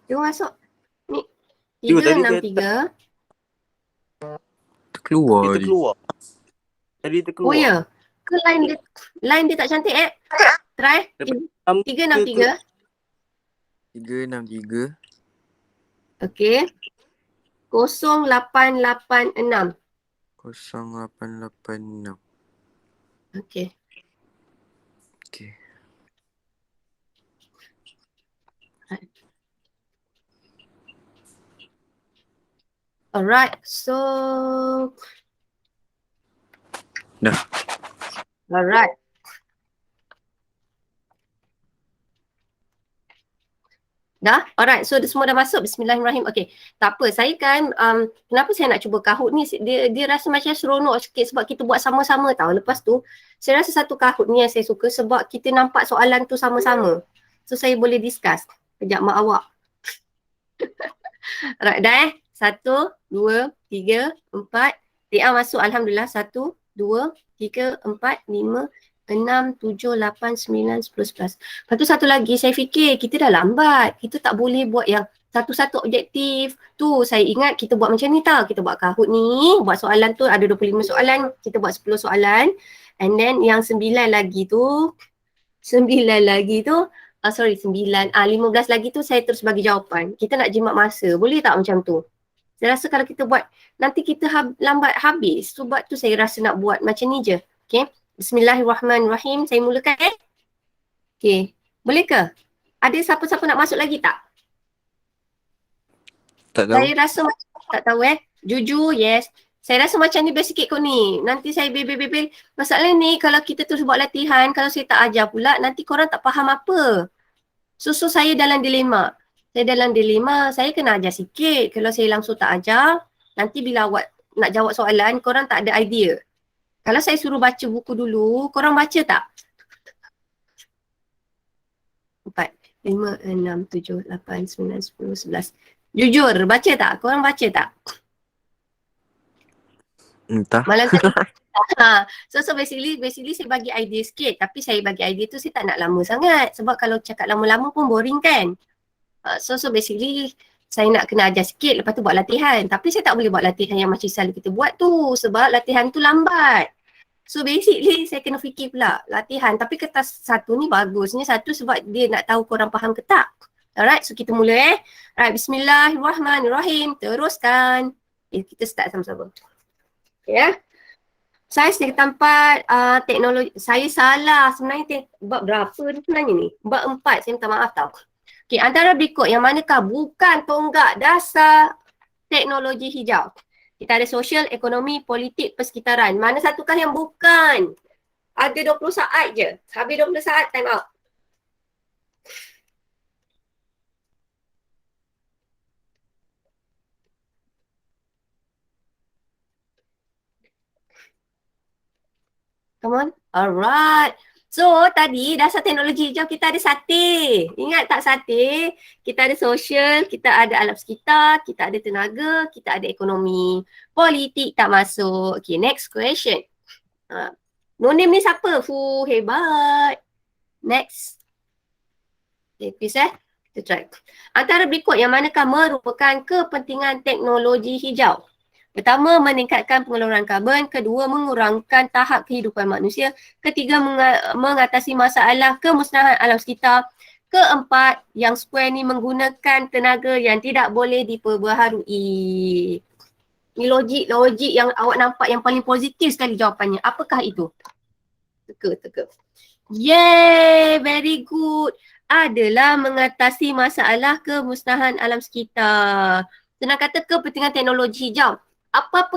S1: Jom masuk. Ni,
S5: Cikgu, tadi
S1: 363.
S5: Terkeluar
S6: Dia terkeluar. Tadi terkeluar.
S1: Oh ya. Ke line dia tak cantik Try. 363.
S5: 363.
S1: Okay. 0886.
S5: 0886.
S1: Okay.
S5: Okay.
S1: Alright, so
S5: Dah.
S1: alright. Dah? Alright, so semua dah masuk. Bismillahirrahmanirrahim. Okay, tak apa. Saya kan, kenapa saya nak cuba Kahoot ni, dia rasa macam seronok sikit sebab kita buat sama-sama tau. Lepas tu, saya rasa satu Kahoot ni yang saya suka sebab kita nampak soalan tu sama-sama. So, saya boleh discuss. Kejap, mak awak. Alright, dah eh? 1, 2, 3, 4. TA masuk, Alhamdulillah. 1, 2, 3, 4, 5, 6, 7, 8, 9, 10, 11. Lepas tu satu lagi, saya fikir kita dah lambat. Kita tak boleh buat yang satu-satu objektif. Tu saya ingat kita buat macam ni tau. Kita buat Kahoot ni, buat soalan tu ada 25 soalan. Kita buat 10 soalan. And then yang 9 lagi tu, 15 lagi tu saya terus bagi jawapan. Kita nak jimat masa. Boleh tak macam tu? Saya rasa kalau kita buat, nanti kita lambat habis. Sebab tu saya rasa nak buat macam ni je. Okay. Bismillahirrahmanirrahim. Saya mulakan Okay. Boleh ke? Ada siapa-siapa nak masuk lagi tak?
S5: Tak tahu.
S1: Saya rasa tak tahu Jujur, yes. Saya rasa macam ni best sikit kot ni. Nanti saya bebel-bebel. Masalah ni kalau kita terus buat latihan, kalau saya tak ajar pula, nanti korang tak faham apa. So saya dalam dilema. Saya kena ajar sikit. Kalau saya langsung tak ajar, nanti bila awak nak jawab soalan, korang tak ada idea. Kalau saya suruh baca buku dulu, korang baca tak? 4, 5, 6, 7, 8, 9, 10, 11. Jujur, baca tak? Korang baca tak?
S5: Entah.
S1: Malam tadi. So basically saya bagi idea sikit. Tapi saya bagi idea tu saya tak nak lama sangat. Sebab kalau cakap lama-lama pun boring kan. So basically saya nak kena ajar sikit. Lepas tu buat latihan. Tapi saya tak boleh buat latihan yang macam selalu kita buat tu. Sebab latihan tu lambat. So basically saya kena fikir pula latihan. Tapi kertas satu ni bagusnya satu sebab dia nak tahu korang faham ke tak. Alright, so kita mula Alright, bismillahirrahmanirrahim. Teruskan. Kita start sama-sama. Okay Saiz negara tempat teknologi. Saya salah sebenarnya bab berapa ni sebenarnya ni? Bab 4, saya minta maaf tau. Okay, antara berikut yang manakah bukan tonggak dasar teknologi hijau? Kita ada sosial, ekonomi, politik, persekitaran. Mana satukah yang bukan? Ada 20 saat je. Habis 20 saat, time out. Come on. Alright. So tadi dasar teknologi hijau kita ada sate. Ingat tak sate? Kita ada sosial, kita ada alam sekitar, kita ada tenaga, kita ada ekonomi. Politik tak masuk. Okay, next question. No name ni siapa? Hebat. Next. Okay, please kita try. Antara berikut yang manakah merupakan kepentingan teknologi hijau? Pertama, meningkatkan pengeluaran karbon. Kedua, mengurangkan tahap kehidupan manusia. Ketiga, mengatasi masalah kemusnahan alam sekitar. Keempat, yang square ni menggunakan tenaga yang tidak boleh diperbaharui. Ni logik yang awak nampak yang paling positif sekali jawapannya. Apakah itu? Teka. Yay! Very good. Adalah mengatasi masalah kemusnahan alam sekitar. Senang kata kepentingan teknologi hijau. Apa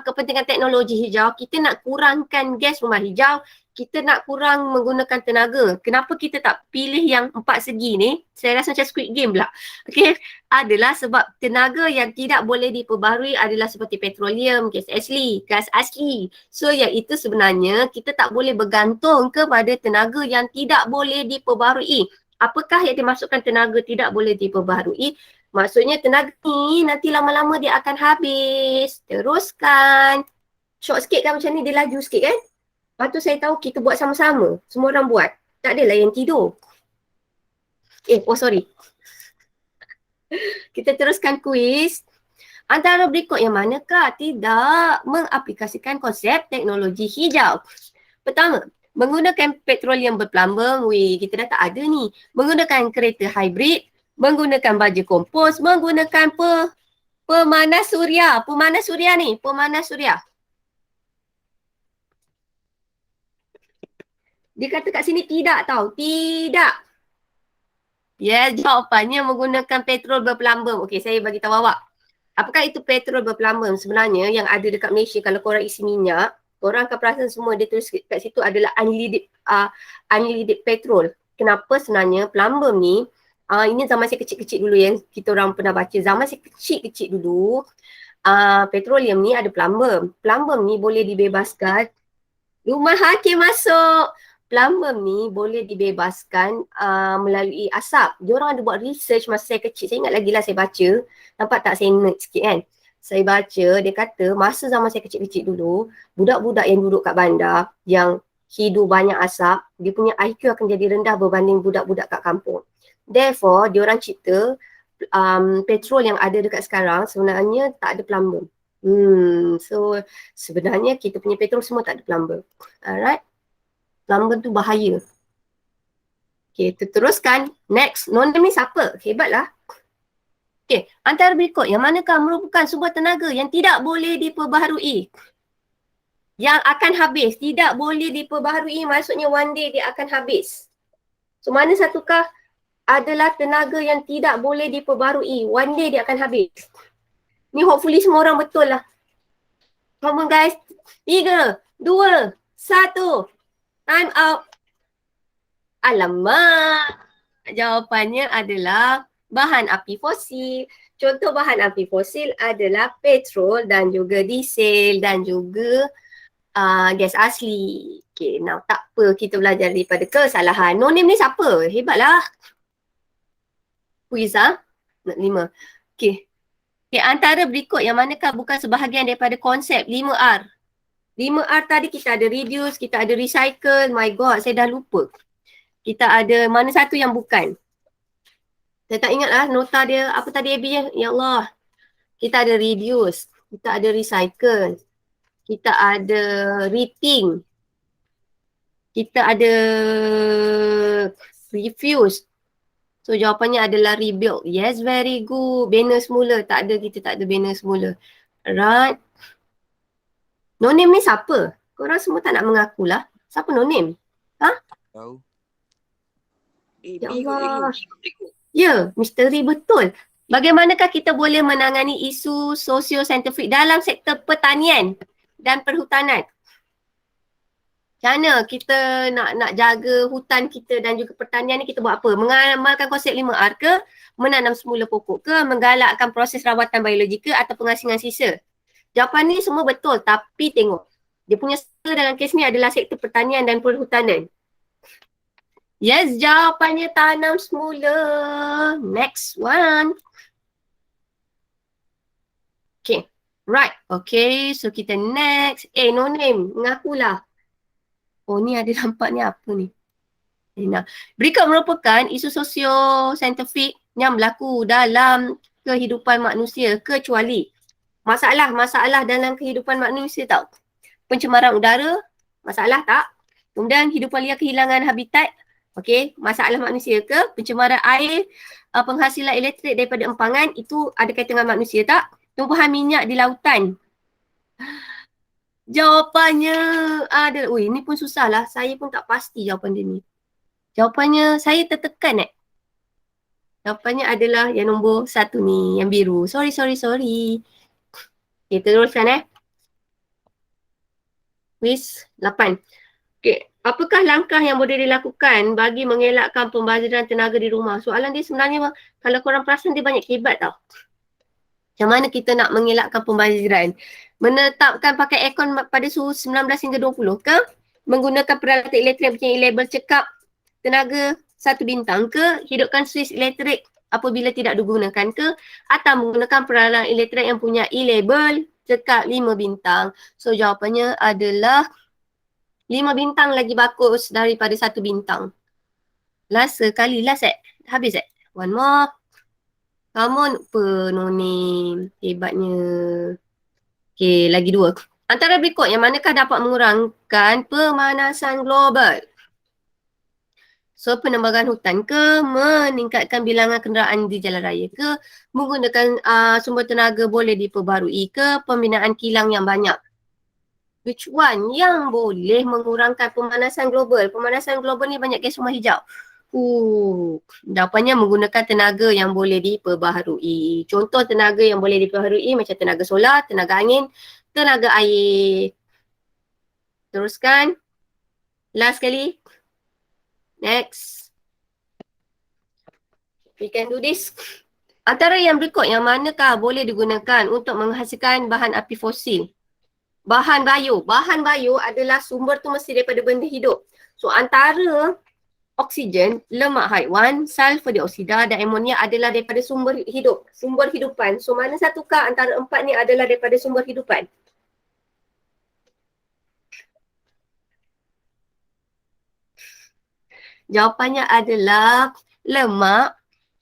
S1: kepentingan teknologi hijau? Kita nak kurangkan gas rumah hijau, kita nak kurang menggunakan tenaga. Kenapa kita tak pilih yang 4 segi ni? Saya rasa macam Squid Game pula. Okay, adalah sebab tenaga yang tidak boleh diperbaharui adalah seperti petroleum, gas asli. So yang itu sebenarnya kita tak boleh bergantung kepada tenaga yang tidak boleh diperbaharui. Apakah yang dimasukkan tenaga tidak boleh diperbaharui? Maksudnya tenaga ni nanti lama-lama dia akan habis. Teruskan. Short sikit kan macam ni, dia laju sikit kan? Lepas tu saya tahu kita buat sama-sama. Semua orang buat. Tak adalah yang tidur. Sorry. Kita teruskan kuis. Antara berikut yang manakah tidak mengaplikasikan konsep teknologi hijau? Pertama, menggunakan petroleum berpelambung. Kita dah tak ada ni. Menggunakan kereta hybrid. Menggunakan baja kompos, menggunakan Pemanas suria. Pemanas suria ni. Pemanas suria. Dia kata kat sini tidak tau. Tidak. Ya, jawapannya menggunakan petrol berpelambung. Okey, saya bagi tahu awak. Apakah itu petrol berpelambung? Sebenarnya yang ada dekat Malaysia, kalau korang isi minyak, korang akan perasan semua dia tulis kat situ adalah unleaded petrol. Kenapa sebenarnya pelambung ni, ini zaman saya kecil-kecil dulu yang kita orang pernah baca. Zaman saya kecil-kecil dulu, petroleum ni ada pelambung. Pelambung ni boleh dibebaskan. Rumah hakim masuk. Pelambung ni boleh dibebaskan melalui asap. Diorang ada buat research masa saya kecil. Saya ingat lagi lah saya baca. Nampak tak saya nerd sikit kan? Saya baca, dia kata masa zaman saya kecil-kecil dulu, budak-budak yang duduk kat bandar, yang hidup banyak asap, dia punya IQ akan jadi rendah berbanding budak-budak kat kampung. Therefore, diorang cipta petrol yang ada dekat sekarang sebenarnya tak ada pelambung. So sebenarnya kita punya petrol semua tak ada pelambung. Alright. Pelambung tu bahaya. Okay, teruskan. Next, non-name ni siapa? Hebatlah. Okay, antara berikut yang manakah merupakan sumber tenaga yang tidak boleh diperbaharui? Yang akan habis. Tidak boleh diperbaharui maksudnya one day dia akan habis. So mana satukah adalah tenaga yang tidak boleh diperbaharui? One day dia akan habis. Ni hopefully semua orang betul lah. Come on guys. 3, 2, 1. Time out. Alamak. Jawapannya adalah bahan api fosil. Contoh bahan api fosil adalah petrol dan juga diesel dan juga gas asli. Okay, now tak apa kita belajar daripada kesalahan. No name ni siapa? Hebatlah. Quiz Nak 5. Okay. Okay, antara berikut yang manakah bukan sebahagian daripada konsep 5R? 5R tadi kita ada reduce, kita ada recycle. My God, saya dah lupa. Kita ada mana satu yang bukan. Saya tak ingat lah nota dia. Apa tadi AB? Ya Allah. Kita ada reduce, kita ada recycle, kita ada rethink, kita ada refuse. So jawapannya adalah rebuild. Yes, very good. Banner semula. Tak ada, kita tak ada banner semula. Alright. No name ni siapa? Korang semua tak nak mengaku lah. Siapa no name?
S6: Tahu.
S1: Ya Allah. Ya, misteri betul. Bagaimanakah kita boleh menangani isu sosio-saintifik dalam sektor pertanian dan perhutanan? Macam mana kita nak jaga hutan kita dan juga pertanian ni, kita buat apa? Mengamalkan konsep 5R ke? Menanam semula pokok ke? Menggalakkan proses rawatan biologi ke? Atau pengasingan sisa? Jawapan ni semua betul, tapi tengok. Dia punya sektor dalam kes ni adalah sektor pertanian dan perhutanan. Yes, jawapannya tanam semula. Next one. Okay, right. Okay, so kita next. No name, mengakulah. Oh ni ada nampak ni apa ni? Nah, berikut merupakan isu sosio-saintifik yang berlaku dalam kehidupan manusia kecuali masalah dalam kehidupan manusia tau. Pencemaran udara, masalah tak? Kemudian hidupan liar kehilangan habitat, okey, masalah manusia ke? Pencemaran air, penghasilan elektrik daripada empangan, itu ada kaitan dengan manusia tak? Tumbuhan minyak di lautan. Jawapannya ada, ini pun susah lah. Saya pun tak pasti jawapan dia ni. Jawapannya saya tertekan Jawapannya adalah yang nombor 1 ni, yang biru. Sorry. Okay, teruskan Quiz 8. Okay, apakah langkah yang boleh dilakukan bagi mengelakkan pembaziran tenaga di rumah? Soalan dia sebenarnya, kalau korang perasan dia banyak hebat tau. Macam mana kita nak mengelakkan pembaziran? Menetapkan pakai aircon pada suhu 19 hingga 20 ke? Menggunakan peralatan elektrik mempunyai label cekap tenaga 1 bintang ke? Hidupkan switch elektrik apabila tidak digunakan ke? Atau menggunakan peralatan elektrik yang punya label cekap 5 bintang. So jawapannya adalah 5 bintang lagi bagus daripada 1 bintang. Last sekali, habis one more. Come on, no name. Hebatnya. Okay, lagi 2. Antara berikut yang manakah dapat mengurangkan pemanasan global? So penebangan hutan ke, meningkatkan bilangan kenderaan di jalan raya ke, menggunakan sumber tenaga boleh diperbarui ke, pembinaan kilang yang banyak. Which one yang boleh mengurangkan pemanasan global? Pemanasan global ni banyak gas rumah hijau. Jawapannya menggunakan tenaga yang boleh diperbaharui. Contoh tenaga yang boleh diperbaharui macam tenaga solar, tenaga angin, tenaga air. Teruskan. Last sekali. Next. We can do this. Antara yang berikut yang manakah boleh digunakan untuk menghasilkan bahan api fosil? Bahan bio. Bahan bio adalah sumber tu mesti daripada benda hidup. So antara oksigen, lemak haiwan, sulfur dioksida dan amonia adalah daripada sumber hidup. Sumber hidupan. So mana satukah antara empat ni adalah daripada sumber hidupan? Jawapannya adalah lemak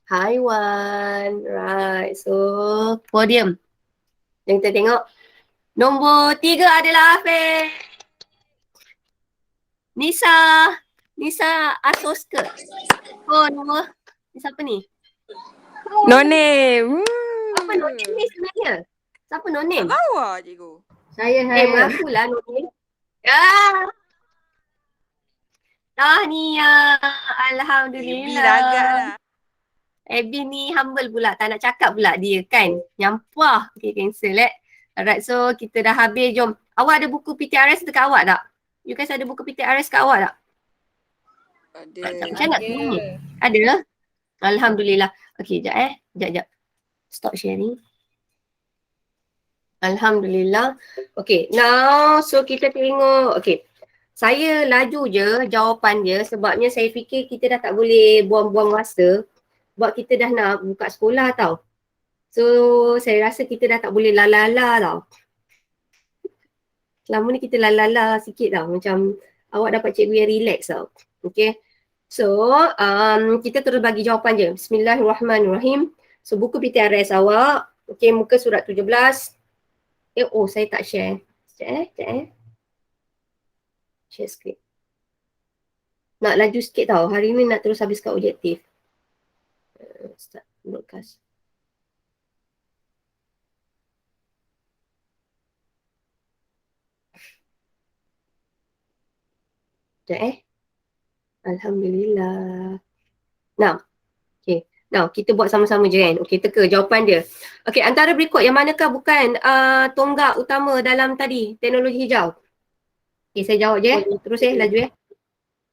S1: haiwan. Right. So, podium. Yang kita tengok. Nombor 3 adalah Hafiz. Nisa. Nisa Asoska. Oh, nombor. Ni siapa ni?
S7: No name.
S1: Apa no name ni sebenarnya? Siapa no name?
S7: Tahu cikgu.
S4: Saya.
S1: Mengakulah no name. Ah. Tahniah. Alhamdulillah.
S7: Bibi agak lah.
S1: Abby ni humble pula, tak nak cakap pula dia kan. Nyampah. Okay, cancel Alright, so kita dah habis, jom. Awak ada buku PTRS dekat awak tak? You guys ada buku PTRS kat awak tak?
S7: Ada.
S1: Macam nak tengok? Ada? Alhamdulillah. Okay, sekejap. Stop sharing. Alhamdulillah. Okay, now so kita tengok. Okay. Saya laju je jawapan dia sebabnya saya fikir kita dah tak boleh buang-buang masa sebab kita dah nak buka sekolah tau. So saya rasa kita dah tak boleh lalala tau. Selama ni kita lalala sikit tau, macam awak dapat cikgu yang relax tau. Okay. So kita terus bagi jawapan je. Bismillahirrahmanirrahim. So buku PTRS awak, okay, muka surat 17. Saya tak share. Sekejap. Share screen. Nak laju sikit tau. Hari ni nak terus habiskan objektif. Start broadcast. Sekejap Alhamdulillah. Now. Okay. Now kita buat sama-sama je kan. Okay, teka jawapan dia. Okay, antara berikut yang manakah bukan tonggak utama dalam tadi teknologi hijau? Okay, saya jawab je. Terus laju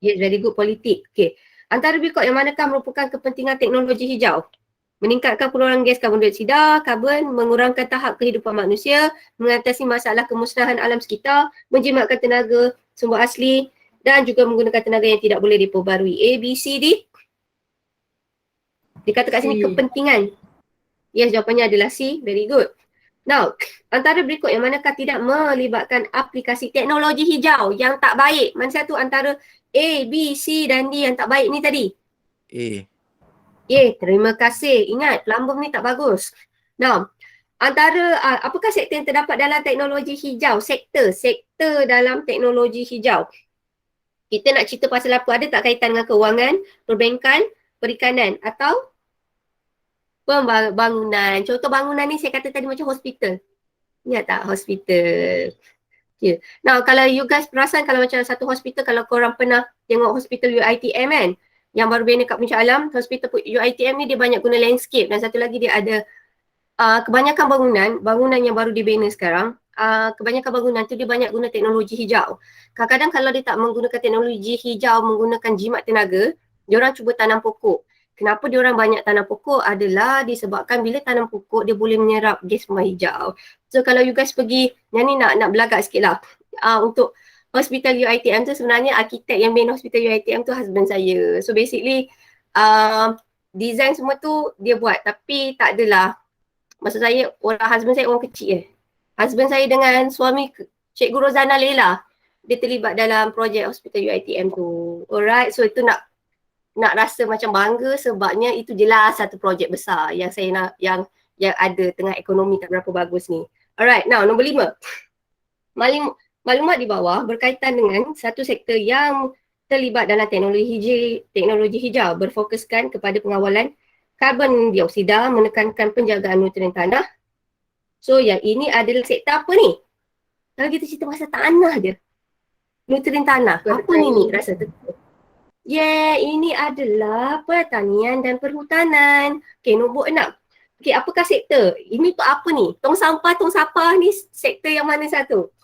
S1: Yes, very good, politik. Okay. Antara berikut yang manakah merupakan kepentingan teknologi hijau? Meningkatkan pengeluaran gas karbon dioksida, karbon, mengurangkan tahap kehidupan manusia, mengatasi masalah kemusnahan alam sekitar, menjimatkan tenaga sumber asli dan juga menggunakan tenaga yang tidak boleh diperbarui. A, B, C, D. Dikata kat sini kepentingan. Yes, jawapannya adalah C. Very good. Now, antara berikut yang manakah tidak melibatkan aplikasi teknologi hijau yang tak baik? Mana satu antara A, B, C dan D yang tak baik ni tadi?
S5: A.
S1: Terima kasih. Ingat, plumbing ni tak bagus. Now, antara apakah sektor yang terdapat dalam teknologi hijau? Sektor dalam teknologi hijau. Kita nak cerita pasal apa? Ada tak kaitan dengan keuangan, perbankan, perikanan atau pembangunan? Contoh bangunan ni saya kata tadi macam hospital. Ingat tak hospital? Yeah. Now kalau you guys perasan kalau macam satu hospital, kalau korang pernah tengok hospital UiTM kan, yang baru bina kat Puncak Alam, hospital UiTM ni dia banyak guna landscape dan satu lagi dia ada kebanyakan bangunan yang baru dibina sekarang, kebanyakan bangunan tu dia banyak guna teknologi hijau. Kadang-kadang kalau dia tak menggunakan teknologi hijau, menggunakan jimat tenaga, dia orang cuba tanam pokok. Kenapa dia orang banyak tanam pokok adalah disebabkan bila tanam pokok dia boleh menyerap gas rumah hijau. So kalau you guys pergi, yang ni nak belagak sikit lah. Untuk hospital UiTM tu sebenarnya arkitek yang main hospital UiTM tu husband saya. So basically design semua tu dia buat tapi tak adalah. Maksud saya husband saya orang kecil Husband saya dengan suami Cikgu Rozana Lela, dia terlibat dalam projek hospital UiTM tu. Alright, so itu nak rasa macam bangga sebabnya itu jelas satu projek besar yang saya nak yang ada tengah ekonomi tak berapa bagus ni. Alright, now nombor 5. Maklumat di bawah berkaitan dengan satu sektor yang terlibat dalam teknologi hijau berfokuskan kepada pengawalan karbon dioksida, menekankan penjagaan nutrien tanah. So yang ini adalah sektor apa ni? Kalau kita cerita pasal tanah je. Nutrien tanah. Apa ni rasa tu? Ini adalah pertanian dan perhutanan. Okay, nombor 6. Okay, apakah sektor? Ini untuk apa ni? Tong sampah ni sektor yang mana satu?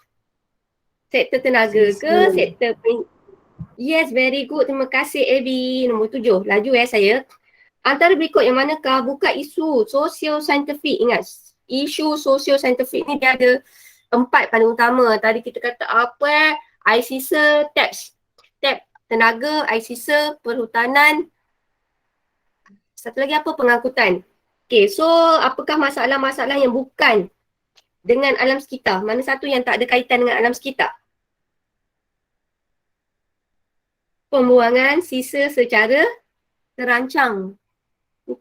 S1: Sektor tenaga ke? Sektor Yes, very good. Terima kasih Abby. Nombor 7. Laju saya. Antara berikut yang manakah bukan isu sosio-saintifik. Ingat, isu sosio-saintifik ni dia ada 4 paling utama. Tadi kita kata apa? ICISA, tab tenaga, ICISA, perhutanan. Satu lagi apa? Pengangkutan. Okay, so apakah masalah-masalah yang bukan dengan alam sekitar? Mana satu yang tak ada kaitan dengan alam sekitar? Pembuangan sisa secara terancang.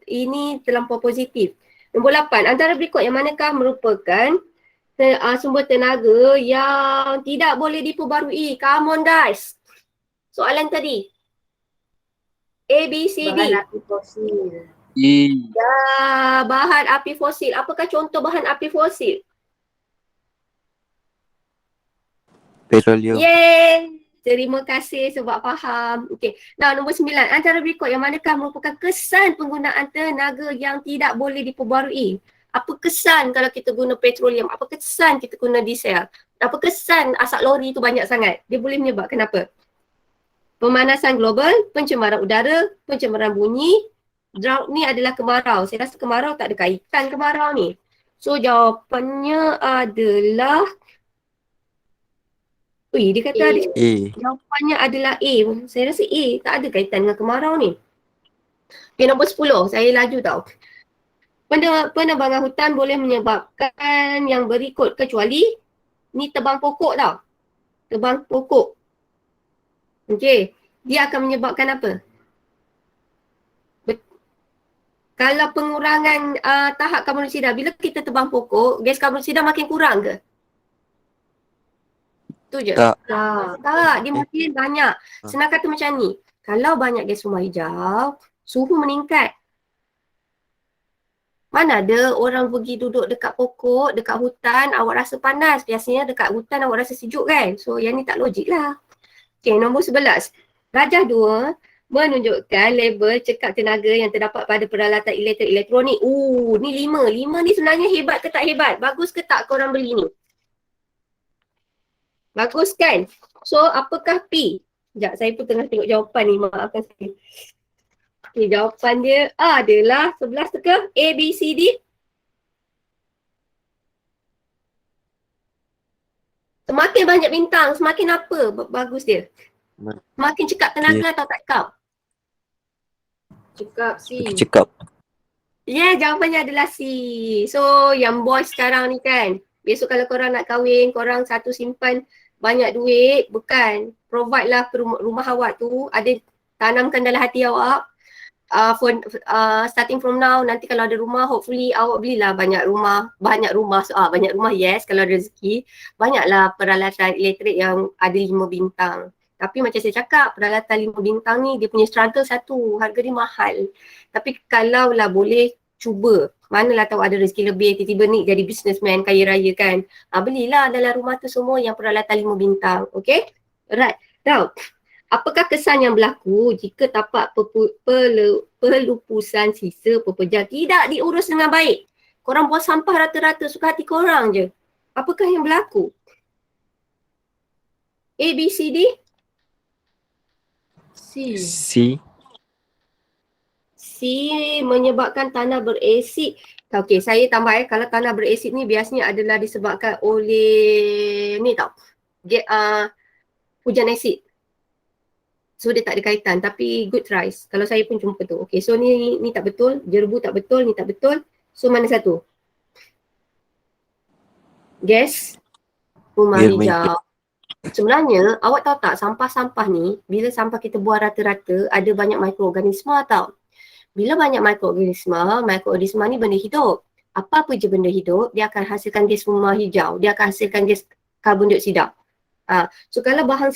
S1: Ini terlampau positif. Nombor 8. Antara berikut yang manakah merupakan sumber tenaga yang tidak boleh diperbarui? Come on guys. Soalan tadi. A, B, C, D.
S4: Bahan api fosil.
S1: Bahan api fosil. Apakah contoh bahan api fosil?
S5: Petroleum.
S1: Yeay. Terima kasih sebab faham. Okey. Nah, nombor 9. Antara berikut yang manakah merupakan kesan penggunaan tenaga yang tidak boleh diperbarui? Apa kesan kalau kita guna petroleum? Apa kesan kita guna diesel? Apa kesan asap lori tu banyak sangat? Dia boleh menyebabkan apa? Pemanasan global, pencemaran udara, pencemaran bunyi. Drought ni adalah kemarau. Saya rasa kemarau tak ada kaitan kemarau ni. So jawapannya adalah dia kata ada. Jawapannya adalah A. Saya rasa A. Tak ada kaitan dengan kemarau ni. Okay, nombor 10. Saya laju tau. Penebangan hutan boleh menyebabkan yang berikut kecuali ni tebang pokok tau. Tebang pokok. Okey. Dia akan menyebabkan apa? Kalau pengurangan tahap karbon dioksida, bila kita tebang pokok, gas karbon dioksida makin kurang ke? Tu je.
S5: Tak.
S1: Tak, dia makin banyak. Senang kata macam ni, kalau banyak gas rumah hijau, suhu meningkat. Mana ada orang pergi duduk dekat pokok, dekat hutan, awak rasa panas. Biasanya dekat hutan awak rasa sejuk kan? So yang ni tak logik lah. Okay, nombor 11. Rajah 2 menunjukkan label cekap tenaga yang terdapat pada peralatan elektrik elektronik. Ni 5. 5 ni sebenarnya hebat ke tak hebat? Bagus ke tak korang beli ni? Bagus kan? So, apakah P? Sekejap, saya pun tengah tengok jawapan ni. Maafkan saya. Okay, jawapan dia adalah 11 tu ke? A, B, C, D. Semakin banyak bintang, semakin apa bagus dia? Semakin cekap tenaga atau tak cekap?
S4: Cekap C.
S5: Cekap.
S1: Jawapannya adalah C. So, yang boys sekarang ni kan, besok kalau korang nak kahwin, korang satu simpan banyak duit, bukan. Provide lah rumah awak tu, ada tanamkan dalam hati awak. Starting from now, nanti kalau ada rumah, hopefully awak belilah banyak rumah. Banyak rumah yes, kalau ada rezeki. Banyaklah peralatan elektrik yang ada 5 bintang. Tapi macam saya cakap, peralatan 5 bintang ni dia punya struggle satu, harga dia mahal. Tapi kalau lah boleh, cuba. Manalah tahu ada rezeki lebih, tiba-tiba ni jadi businessman kaya raya kan. Belilah dalam rumah tu semua yang peralatan 5 bintang. Okay? Alright. Now, apakah kesan yang berlaku jika tapak pelupusan sisa pepejal tidak diurus dengan baik? Korang buang sampah rata-rata, suka hati korang je. Apakah yang berlaku? A, B, C, D?
S5: C.
S1: C menyebabkan tanah berasid. Okey, saya tambah kalau tanah berasid ni biasanya adalah disebabkan oleh ni tau. Hujan asid. So dia tak ada kaitan, tapi good tries. Kalau saya pun jumpa tu. Okey, so ni tak betul, jerbu tak betul, ni tak betul. So mana satu? Guess. Rumah hijau. Sebenarnya awak tahu tak sampah-sampah ni, bila sampah kita buang rata-rata ada banyak mikroorganisma tau. Bila banyak mikroorganisma ni benda hidup. Apa-apa je benda hidup, dia akan hasilkan gas rumah hijau. Dia akan hasilkan gas karbon dioksida. So kalau bahan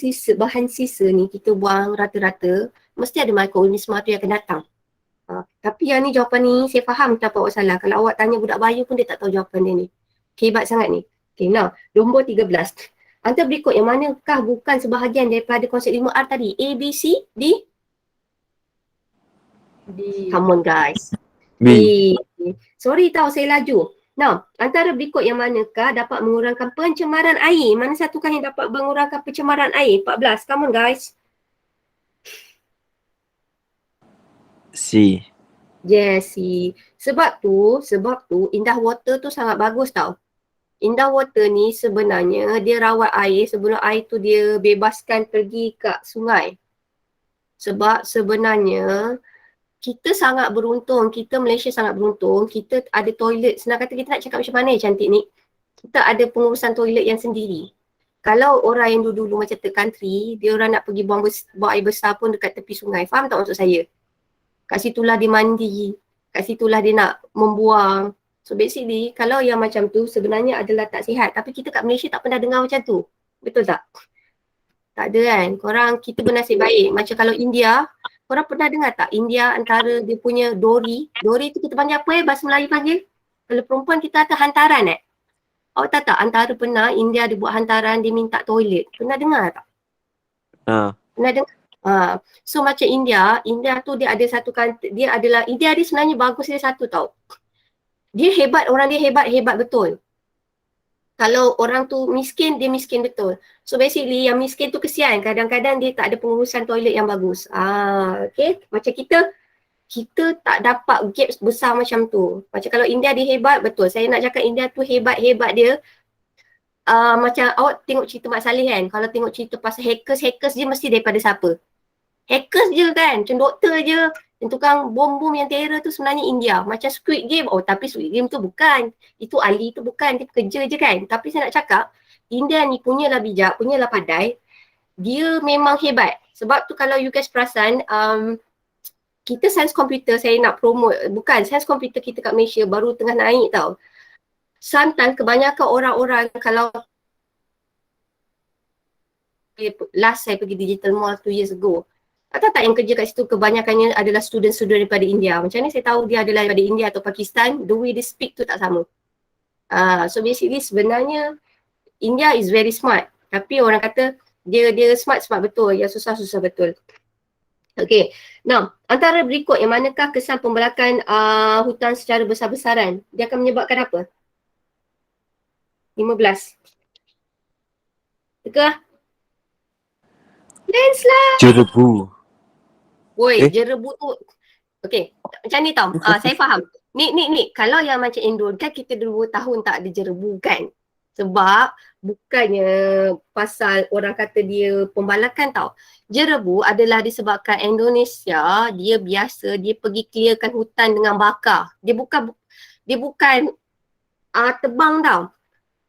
S1: sisa ni kita buang rata-rata, mesti ada mikroorganisma tu yang akan datang. Tapi yang ni jawapan ni saya faham kenapa awak salah. Kalau awak tanya budak bayu pun dia tak tahu jawapan dia ni. Hebat sangat ni. Okay, now nombor 13. Antara berikut yang manakah bukan sebahagian daripada konsep 5R tadi? A, B, C, D? Come on guys.
S5: B.
S1: Sorry tau saya laju. Now, antara berikut yang manakah dapat mengurangkan pencemaran air? Mana satukah yang dapat mengurangkan pencemaran air? 14. Come on guys.
S5: C.
S1: Yes, C. Sebab tu Indah Water tu sangat bagus tau. Indah Water ni sebenarnya dia rawat air sebelum air tu dia bebaskan pergi kat sungai. Sebab sebenarnya kita sangat beruntung, kita Malaysia sangat beruntung, kita ada toilet. Senang kata kita nak cakap macam mana cantik ni, kita ada pengurusan toilet yang sendiri. Kalau orang yang dulu-dulu macam third country, dia orang nak pergi buang air besar pun dekat tepi sungai. Faham tak maksud saya? Kat situlah dia mandi, kat situlah dia nak membuang. So basically kalau yang macam tu sebenarnya adalah tak sihat. Tapi kita kat Malaysia tak pernah dengar macam tu. Betul tak? Tak ada kan? Korang kita bernasib baik. Macam kalau India, korang pernah dengar tak India antara dia punya dori tu kita panggil apa bahasa Melayu panggil? Kalau perempuan kita kata hantaran Awak tahu tak antara pernah India dia buat hantaran dia minta toilet. Pernah dengar tak? Pernah dengar? So macam India tu dia ada satu India dia sebenarnya bagus dia satu tau. Dia hebat, orang dia hebat betul. Kalau orang tu miskin, dia miskin betul. So basically yang miskin tu kesian, kadang-kadang dia tak ada pengurusan toilet yang bagus. Okay, macam kita tak dapat gaps besar macam tu. Macam kalau India dia hebat, betul. Saya nak cakap India tu hebat dia. Macam awak tengok cerita Mak Saleh kan, kalau tengok cerita pasal hackers je mesti daripada siapa? Hackers je kan, macam doktor je. Yang tukang bom-bom yang terror tu sebenarnya India. Macam Squid Game, tapi Squid Game tu bukan. Itu Ali tu bukan, dia pekerja je kan. Tapi saya nak cakap, India ni punyalah bijak, punyalah pandai. Dia memang hebat. Sebab tu kalau you guys perasan, kita sains komputer saya nak promote, bukan sains komputer kita kat Malaysia baru tengah naik tau. Sometimes kebanyakan orang-orang kalau last saya pergi Digital Mall 2 years ago, tak yang kerja kat situ kebanyakannya adalah student-student daripada India. Macam ni saya tahu dia adalah daripada India atau Pakistan, the way they speak tu tak sama. So basically sebenarnya India is very smart. Tapi orang kata dia smart betul, yang susah betul. Okay, now antara berikut yang manakah kesan pembelakan hutan secara besar-besaran? Dia akan menyebabkan apa? 15. Teka? Landslide!
S5: Jerebu.
S1: Woi, jerebu tu. Okay, macam ni tau. Saya faham. Ni, kalau yang macam Indon kan kita 2 tahun tak ada jerebu kan? Sebab bukannya pasal orang kata dia pembalakan tau. Jerebu adalah disebabkan Indonesia dia biasa dia pergi clearkan hutan dengan bakar. Dia bukan tebang tau.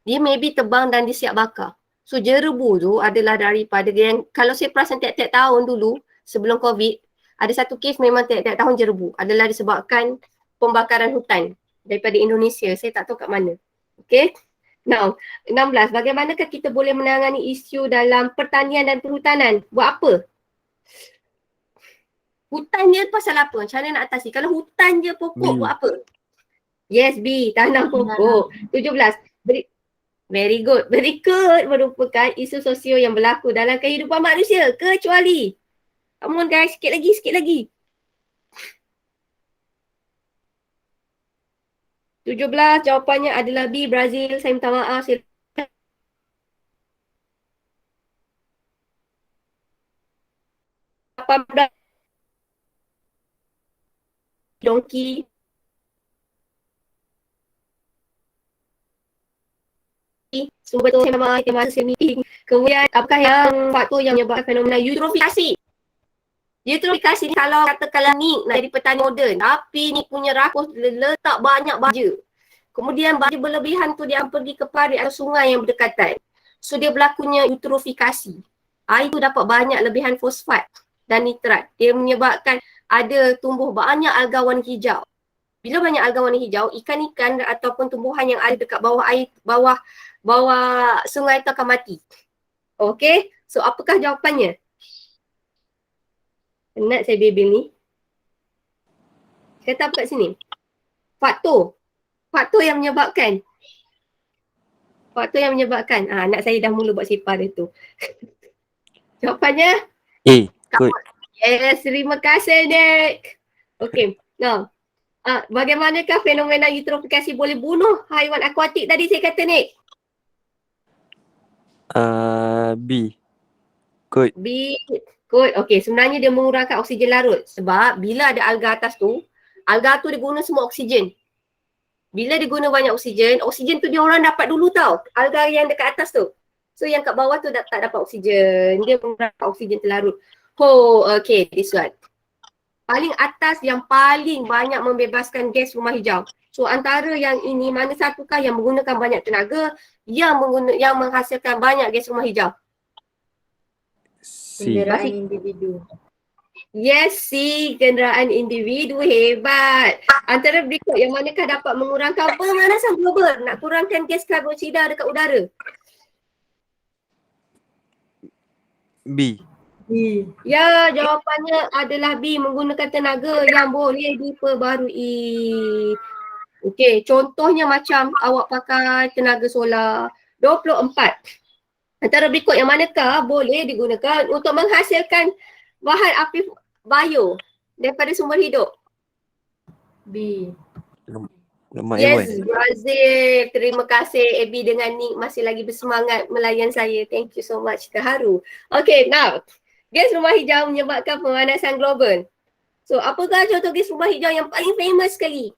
S1: Dia maybe tebang dan dia siap bakar. So jerebu tu adalah daripada yang kalau saya perasan tiap-tiap tahun dulu sebelum COVID ada satu kes memang tiap-tiap tahun jerebu adalah disebabkan pembakaran hutan daripada Indonesia. Saya tak tahu kat mana. Okay. Now, 16. Bagaimanakah kita boleh menangani isu dalam pertanian dan perhutanan? Buat apa? Hutan je pasal apa? Macam mana nak atasi? Kalau hutan je pokok buat apa? Yes, B. Tanam pokok. 17. Very good. Berikut merupakan isu sosial yang berlaku dalam kehidupan manusia kecuali. Come on guys, sikit lagi. 17 jawapannya adalah B, Brazil. Saya minta maaf. 18 Donkey. Semua betul saya memang masa meeting. Kemudian apakah yang faktor yang menyebabkan fenomena eutrofikasi? Eutrofikasi ni kalau katakanlah ni nak jadi petani moden tapi ni punya rakus letak banyak baja. Kemudian baja berlebihan tu dia pergi ke parit atau sungai yang berdekatan. So dia berlakunya eutrofikasi. Air tu dapat banyak lebihan fosfat dan nitrat. Dia menyebabkan ada tumbuh banyak alga warna hijau. Bila banyak alga warna hijau, ikan-ikan ataupun tumbuhan yang ada dekat bawah air, bawah sungai tu akan mati. Okay, so apakah jawapannya? Penat saya Bibil ni. Kata apa kat sini? Faktor. Faktor yang menyebabkan. Faktor yang menyebabkan. Anak saya dah mula buat sipar dia tu. Jawapannya?
S5: A. Kot.
S1: Yes, terima kasih Nick. Okay, now. Bagaimanakah fenomena eutrofikasi boleh bunuh haiwan akuatik tadi saya kata Nick?
S5: B. Kot.
S1: B. Good. Okay, sebenarnya dia mengurangkan oksigen larut. Sebab bila ada alga atas tu, alga tu dia guna semua oksigen. Bila dia guna banyak oksigen tu dia orang dapat dulu tau. Alga yang dekat atas tu. So yang kat bawah tu tak dapat oksigen. Dia mengurangkan oksigen terlarut. Okay, this one. Paling atas yang paling banyak membebaskan gas rumah hijau. So antara yang ini, mana satukah yang menggunakan banyak tenaga yang menghasilkan banyak gas rumah hijau?
S5: C.
S4: Kenderaan individu.
S1: Yes, si kenderaan individu hebat. Antara berikut yang manakah dapat mengurangkan pemanasan global, nak kurangkan gas karbon dioksida dekat udara?
S5: B.
S1: Ya, jawapannya adalah B, menggunakan tenaga yang boleh diperbarui. Okey, contohnya macam awak pakai tenaga solar 24. Antara berikut yang manakah boleh digunakan untuk menghasilkan bahan aktif bio daripada sumber hidup?
S4: B.
S5: Nombor
S1: Yes,
S5: A1.
S1: Brazil. Terima kasih Abby dengan Nick masih lagi bersemangat melayan saya. Thank you so much. Terharu. Okay, now. Gas rumah hijau menyebabkan pemanasan global. So, apakah contoh gas rumah hijau yang paling famous sekali?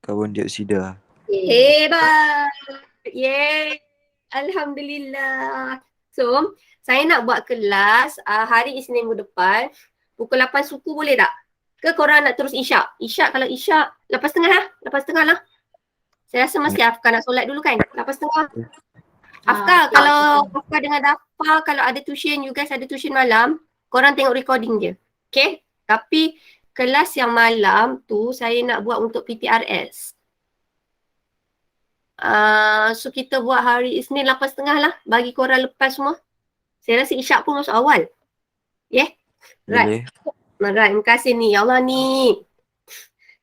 S5: Karbon dioksida.
S1: Hebat. Yay. Alhamdulillah. So, saya nak buat kelas hari Isnin minggu depan. Pukul 8 suku boleh tak? Ke korang nak terus isyak? Isyak, kalau isyak 8.30 lah. 8.30 lah. Saya rasa mesti Afkar nak solat dulu kan? 8.30. Afkar, kalau Afkar dengan Dafa, kalau ada tuition, you guys ada tuition malam, korang tengok recording je. Okay? Tapi kelas yang malam tu saya nak buat untuk PTRS. So kita buat hari Isnin 8.30 lah. Bagi korang lepas semua. Saya rasa isyak pun masuk awal. Yeah? Right.
S5: Boleh.
S1: Right, terima kasih ni. Ya Allah ni.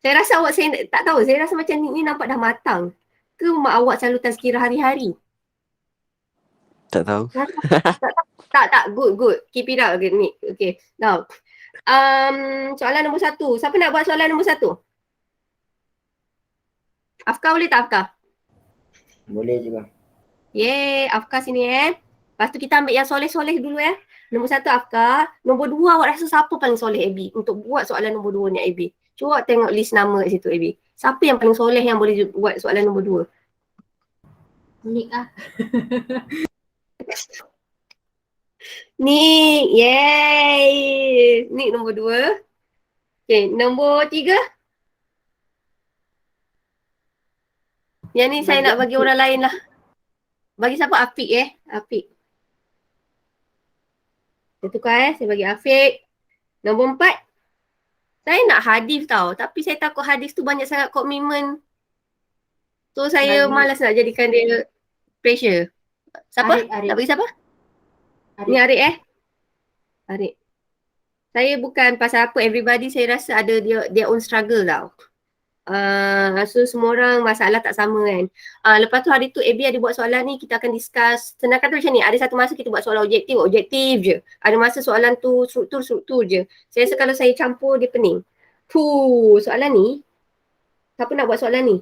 S1: Saya rasa awak, saya tak tahu. Saya rasa macam ni nampak dah matang. Ke mak awak selalu tazkirah hari-hari?
S5: Tak tahu.
S1: Tak. Good. Keep it up ni. Okay. Now. Soalan nombor 1. Siapa nak buat soalan nombor 1? Afkar boleh tak Afkar?
S2: Boleh juga.
S1: Yeay, Afkar sini Lepas tu kita ambil yang soleh-soleh dulu Nombor 1 Afkar. Nombor 2 awak rasa siapa paling soleh Abby untuk buat soalan nombor 2 ni Abby? Cuba awak tengok list nama kat situ Abby. Siapa yang paling soleh yang boleh buat soalan nombor 2?
S4: Nick ah.
S1: Nick, yay. Nick nombor 2. Okay, nombor 3. Yang ni saya nak bagi orang lain lah. Bagi siapa? Afiq Afiq. Saya tukar saya bagi Afiq. Nombor 4. Saya nak hadis tau. Tapi saya takut hadis tu banyak sangat komitmen. So saya malas nak jadikan dia pressure. Siapa?
S4: Arik.
S1: Nak bagi siapa?
S4: Arik.
S1: Ni Arik Arik. Saya bukan pasal apa, everybody saya rasa ada their own struggle tau. So semua orang masalah tak sama kan. Lepas tu hari tu Abby ada buat soalan ni, kita akan discuss. Senang kata macam ni, ada satu masa kita buat soalan objektif je. Ada masa soalan tu struktur je. Saya rasa kalau saya campur dia pening. Soalan ni, siapa nak buat soalan ni?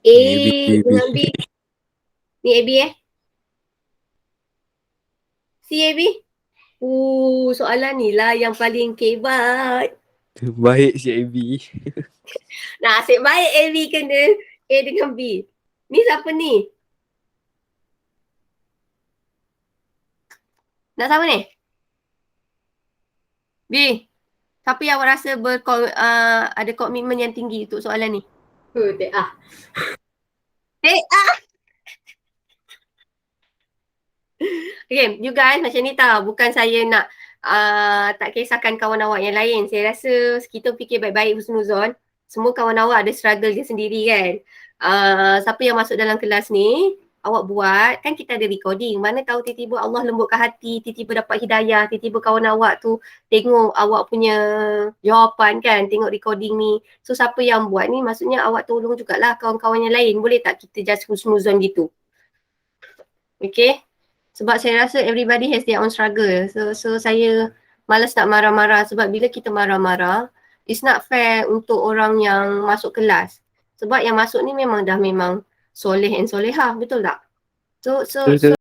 S1: A dengan B. Ni Abby Si Abby? Soalan ni lah yang paling kebat.
S5: Baik si AB.
S1: Nasib baik Abby kena A dengan B. Ni siapa ni? Nak siapa ni? B. Siapa yang awak rasa ada komitmen yang tinggi untuk soalan ni? Okay, you guys macam ni tau. Bukan saya nak tak kisahkan kawan awak yang lain. Saya rasa kita fikir baik-baik husnuzon. Semua kawan awak ada struggle dia sendiri kan. Siapa yang masuk dalam kelas ni, awak buat, kan kita ada recording. Mana tahu tiba-tiba Allah lembutkan hati, tiba-tiba dapat hidayah, tiba-tiba kawan awak tu tengok awak punya jawapan kan, tengok recording ni. So siapa yang buat ni, maksudnya awak tolong jugalah kawan-kawan yang lain. Boleh tak kita just husnuzon gitu? Okay? Sebab saya rasa everybody has their own struggle. So saya malas nak marah-marah sebab bila kita marah-marah, it's not fair untuk orang yang masuk kelas. Sebab yang masuk ni memang soleh and solehah, betul tak? So